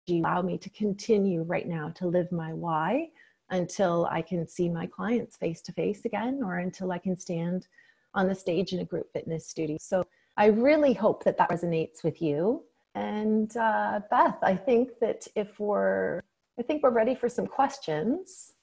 allow me to continue right now to live my why until I can see my clients face to face again, or until I can stand on the stage in a group fitness studio. So I really hope that that resonates with you. And Beth, I think we're ready for some questions.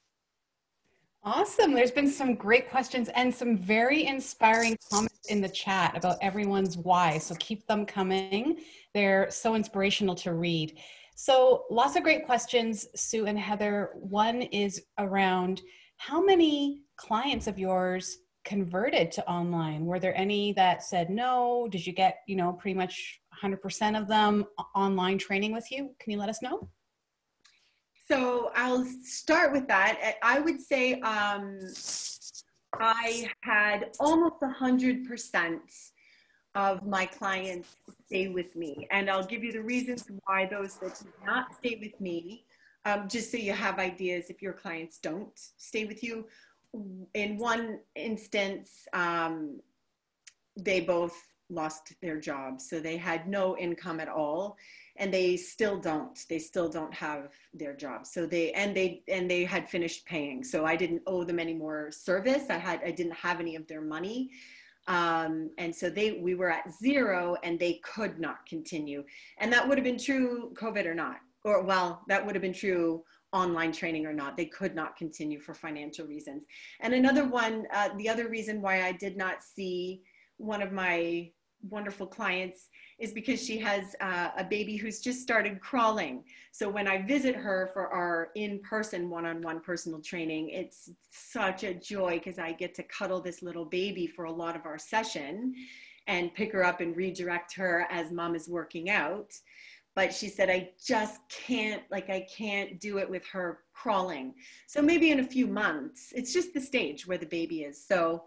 Awesome. There's been some great questions and some very inspiring comments in the chat about everyone's why. So keep them coming. They're so inspirational to read. So lots of great questions, Sue and Heather. One is around how many clients of yours converted to online? Were there any that said no? Did you get, pretty much 100% of them online training with you? Can you let us know? So I'll start with that. I would say I had almost 100% of my clients stay with me. And I'll give you the reasons why those that did not stay with me, just so you have ideas if your clients don't stay with you. In one instance, they both lost their jobs. So they had no income at all. And they still don't have their jobs. So they had finished paying. So I didn't owe them any more service. I didn't have any of their money. And so we were at zero, and they could not continue. And that would have been true COVID or not, that would have been true online training or not. They could not continue for financial reasons. And another one, the other reason why I did not see one of my wonderful clients is because she has a baby who's just started crawling. So when I visit her for our in-person one-on-one personal training, it's such a joy because I get to cuddle this little baby for a lot of our session and pick her up and redirect her as mom is working out. but she said, I just can't, like, I can't do it with her crawling. So maybe in a few months, it's just the stage where the baby is. So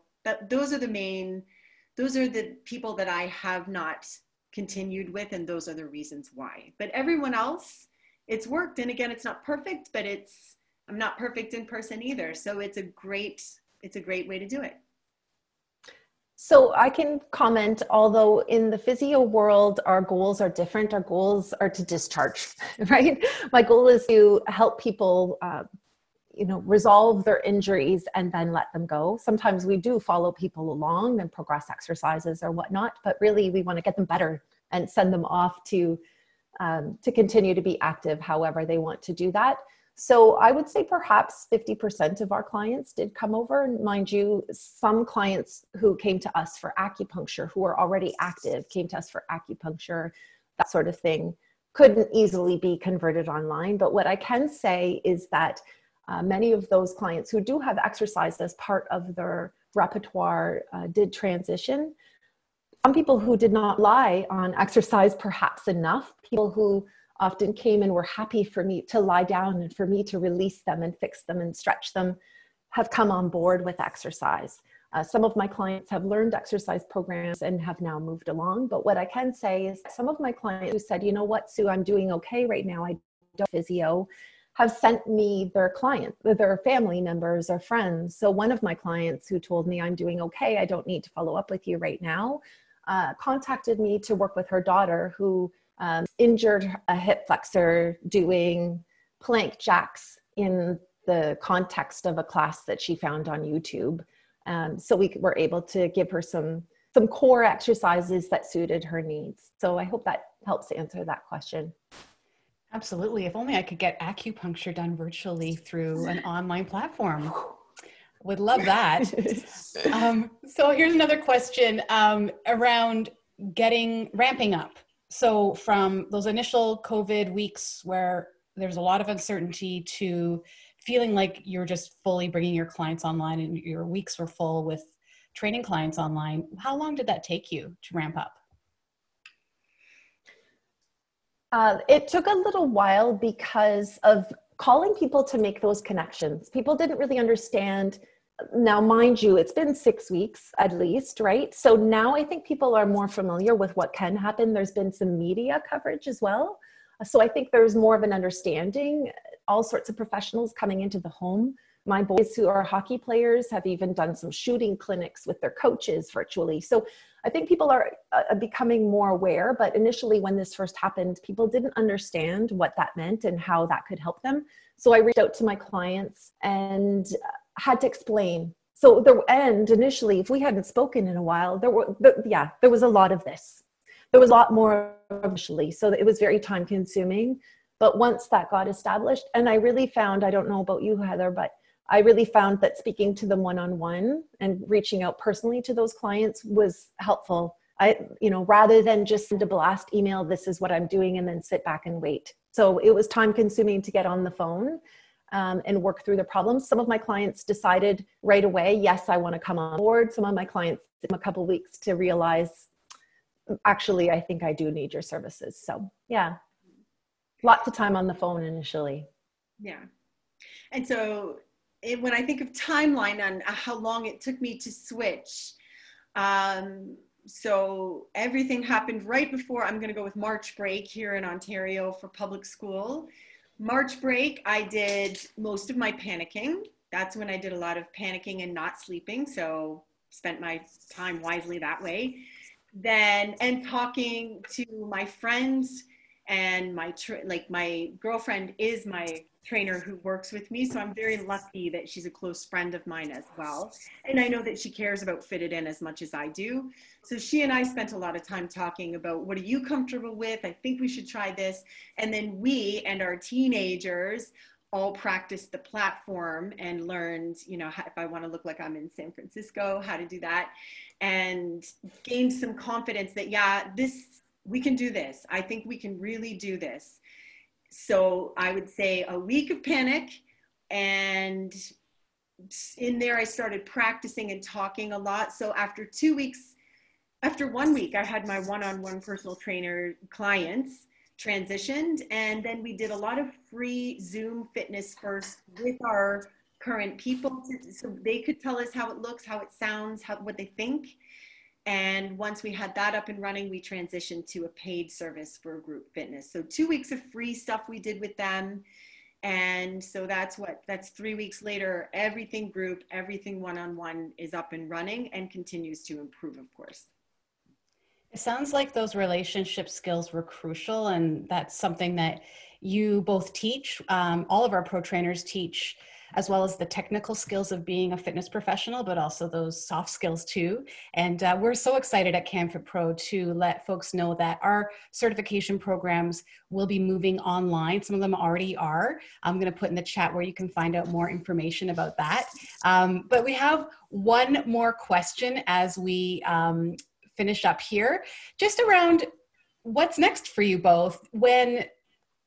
those are the people that I have not continued with, and those are the reasons why. But everyone else, it's worked. And again, it's not perfect, but I'm not perfect in person either. So it's a great way to do it. So I can comment, although in the physio world, our goals are different. Our goals are to discharge, right? My goal is to help people, resolve their injuries and then let them go. Sometimes we do follow people along and progress exercises or whatnot, but really we want to get them better and send them off to continue to be active however they want to do that. So I would say perhaps 50% of our clients did come over. Mind you, some clients who came to us for acupuncture, who are already active, came to us for acupuncture, that sort of thing, couldn't easily be converted online. But what I can say is that many of those clients who do have exercise as part of their repertoire did transition. Some people who did not rely on exercise perhaps enough, people who often came and were happy for me to lie down and for me to release them and fix them and stretch them, have come on board with exercise. Some of my clients have learned exercise programs and have now moved along. But what I can say is some of my clients who said, you know what, Sue, I'm doing okay right now, I don't physio, have sent me their clients, their family members or friends. So one of my clients who told me I'm doing okay, I don't need to follow up with you right now, contacted me to work with her daughter who injured a hip flexor doing plank jacks in the context of a class that she found on YouTube. So we were able to give her some core exercises that suited her needs. So I hope that helps answer that question. Absolutely. If only I could get acupuncture done virtually through an online platform. Would love that. So here's another question around ramping up. So from those initial COVID weeks where there's a lot of uncertainty to feeling like you're just fully bringing your clients online and your weeks were full with training clients online, how long did that take you to ramp up? It took a little while because of calling people to make those connections. People didn't really understand. Now, mind you, it's been 6 weeks at least, right? So now I think people are more familiar with what can happen. There's been some media coverage as well. So I think there's more of an understanding, all sorts of professionals coming into the home. My boys who are hockey players have even done some shooting clinics with their coaches virtually. So I think people are becoming more aware, but initially when this first happened, people didn't understand what that meant and how that could help them. So I reached out to my clients and had to explain. So initially, if we hadn't spoken in a while, there was a lot of this. There was a lot more initially, so it was very time consuming. But once that got established, and I really found, I don't know about you, Heather, but I really found that speaking to them one-on-one and reaching out personally to those clients was helpful. Rather than just send a blast email, this is what I'm doing, and then sit back and wait. So it was time consuming to get on the phone and work through the problems. Some of my clients decided right away, yes, I want to come on board. Some of my clients took a couple of weeks to realize, actually, I think I do need your services. So yeah, lots of time on the phone initially. Yeah. And so when I think of timeline on how long it took me to switch, so everything happened right before, I'm going to go with March break here in Ontario for public school. March break, I did most of my panicking. That's when I did a lot of panicking and not sleeping. So spent my time wisely that way. And talking to my friends, and my girlfriend is my trainer who works with me. So I'm very lucky that she's a close friend of mine as well. And I know that she cares about Fit It In as much as I do. So she and I spent a lot of time talking about, what are you comfortable with? I think we should try this. And then we and our teenagers all practiced the platform and learned, if I want to look like I'm in San Francisco, how to do that, and gained some confidence that, we can do this. I think we can really do this. So I would say a week of panic, and in there I started practicing and talking a lot. So after 1 week, I had my one-on-one personal trainer clients transitioned. And then we did a lot of free Zoom fitness first with our current people, so they could tell us how it looks, how it sounds, what they think. And once we had that up and running, we transitioned to a paid service for group fitness. So 2 weeks of free stuff we did with them. And so that's 3 weeks later, everything group, everything one-on-one is up and running and continues to improve, of course. It sounds like those relationship skills were crucial, and that's something that you both teach. All of our pro trainers teach, as well as the technical skills of being a fitness professional, but also those soft skills too. And we're so excited at CanFit Pro to let folks know that our certification programs will be moving online. Some of them already are. I'm going to put in the chat where you can find out more information about that. But we have one more question as we finish up here, just around what's next for you both when,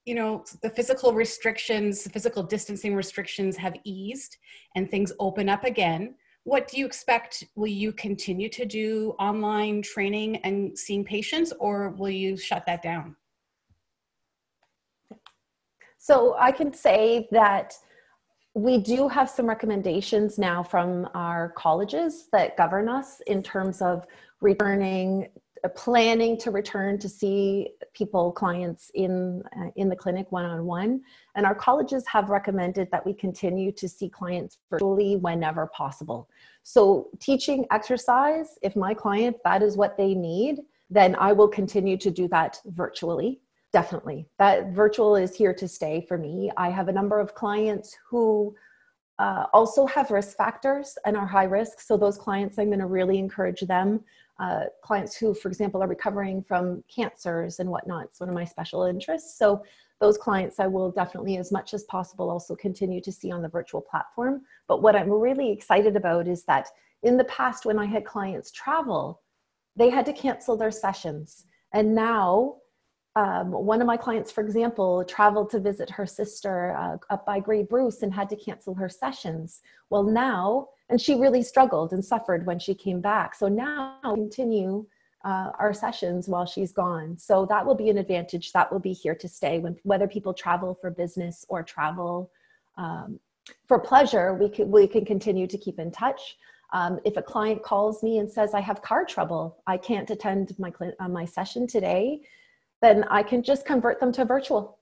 you know, the physical restrictions, the physical distancing restrictions have eased and things open up again. What do you expect? Will you continue to do online training and seeing patients, or will you shut that down? So I can say that we do have some recommendations now from our colleges that govern us in terms of returning, planning to return to see clients in the clinic one-on-one. And our colleges have recommended that we continue to see clients virtually whenever possible. So teaching exercise, if my client, that is what they need, then I will continue to do that virtually. Definitely. That virtual is here to stay for me. I have a number of clients who also have risk factors and are high risk. So those clients, I'm going to really encourage them. Clients who, for example, are recovering from cancers and whatnot. It's one of my special interests. So those clients I will definitely, as much as possible, also continue to see on the virtual platform. But what I'm really excited about is that in the past, when I had clients travel, they had to cancel their sessions. And now, one of my clients, for example, traveled to visit her sister up by Grey Bruce and had to cancel her sessions. Well, now, and she really struggled and suffered when she came back. So now we continue our sessions while she's gone. So that will be an advantage. That will be here to stay. Whether people travel for business or travel for pleasure, we can continue to keep in touch. If a client calls me and says, I have car trouble, I can't attend my session today, then I can just convert them to virtual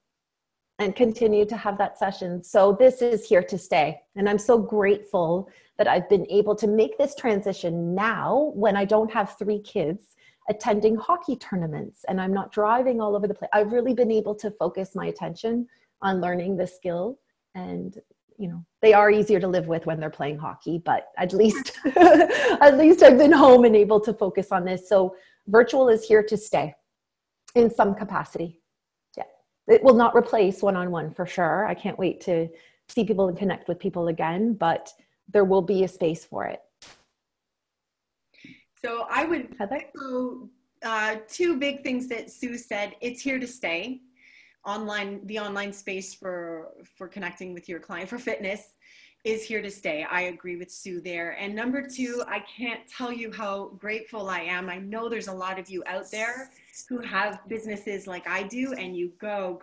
and continue to have that session. So this is here to stay. And I'm so grateful that I've been able to make this transition now when I don't have 3 kids attending hockey tournaments and I'm not driving all over the place. I've really been able to focus my attention on learning the skill, and you know, they are easier to live with when they're playing hockey, but at least, at least I've been home and able to focus on this. So virtual is here to stay. In some capacity. Yeah. It will not replace one-on-one for sure. I can't wait to see people and connect with people again, but there will be a space for it. So I would echo 2 big things that Sue said. It's here to stay. The online space for connecting with your client for fitness is here to stay. I agree with Sue there. And number 2, I can't tell you how grateful I am. I know there's a lot of you out there who have businesses like I do, and you go,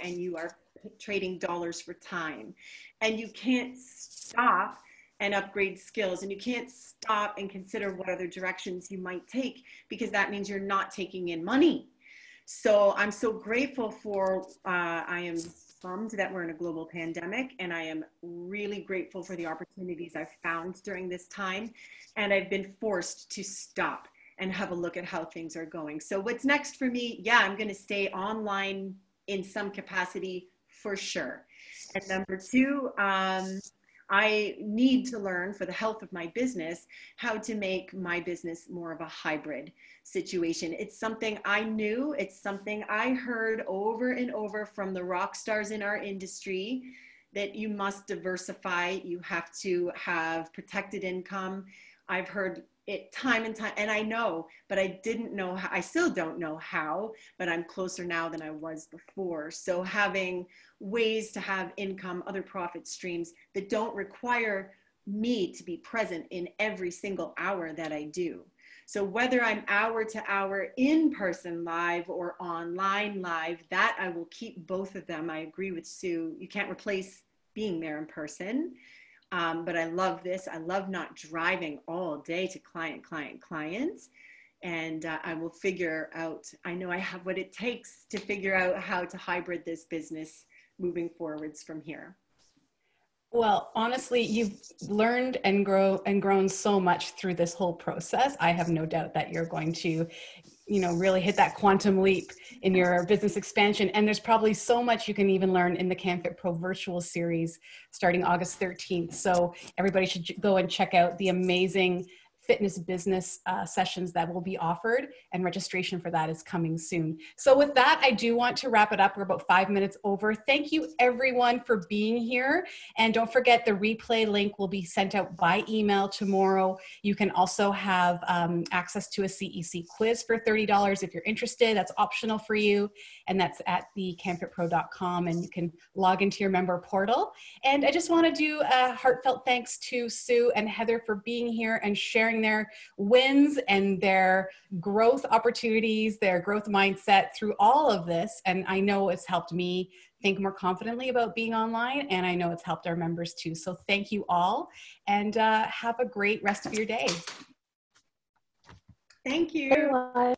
and you are trading dollars for time. And you can't stop and upgrade skills, and you can't stop and consider what other directions you might take, because that means you're not taking in money. So I'm so grateful for, I am bummed that we're in a global pandemic, and I am really grateful for the opportunities I've found during this time. And I've been forced to stop and have a look at how things are going. So what's next for me? Yeah, I'm gonna stay online in some capacity for sure. And number 2, I need to learn, for the health of my business, how to make my business more of a hybrid situation. It's something I knew, it's something I heard over and over from the rock stars in our industry, that you must diversify, you have to have protected income. I've heard it time and time, and I know, but I didn't know how, I still don't know how, but I'm closer now than I was before. So having ways to have income, other profit streams that don't require me to be present in every single hour that I do. So whether I'm hour to hour in person live or online live, that I will keep both of them. I agree with Sue. You can't replace being there in person. But I love this. I love not driving all day to client. And I will figure out, I know I have what it takes to figure out how to hybrid this business moving forwards from here. Well, honestly, you've learned and grown so much through this whole process. I have no doubt that you're going to, really hit that quantum leap in your business expansion. And there's probably so much you can even learn in the CanFit Pro virtual series starting August 13th. So everybody should go and check out the amazing fitness business sessions that will be offered, and registration for that is coming soon. So with that, I do want to wrap it up. We're about 5 minutes over. Thank you everyone for being here. And don't forget, the replay link will be sent out by email tomorrow. You can also have access to a CEC quiz for $30 if you're interested. That's optional for you. And that's at thecanfitpro.com, and you can log into your member portal. And I just want to do a heartfelt thanks to Sue and Heather for being here and sharing their wins and their growth opportunities, their growth mindset through all of this. And I know it's helped me think more confidently about being online, and I know it's helped our members too. So thank you all, and have a great rest of your day. Thank you. Bye.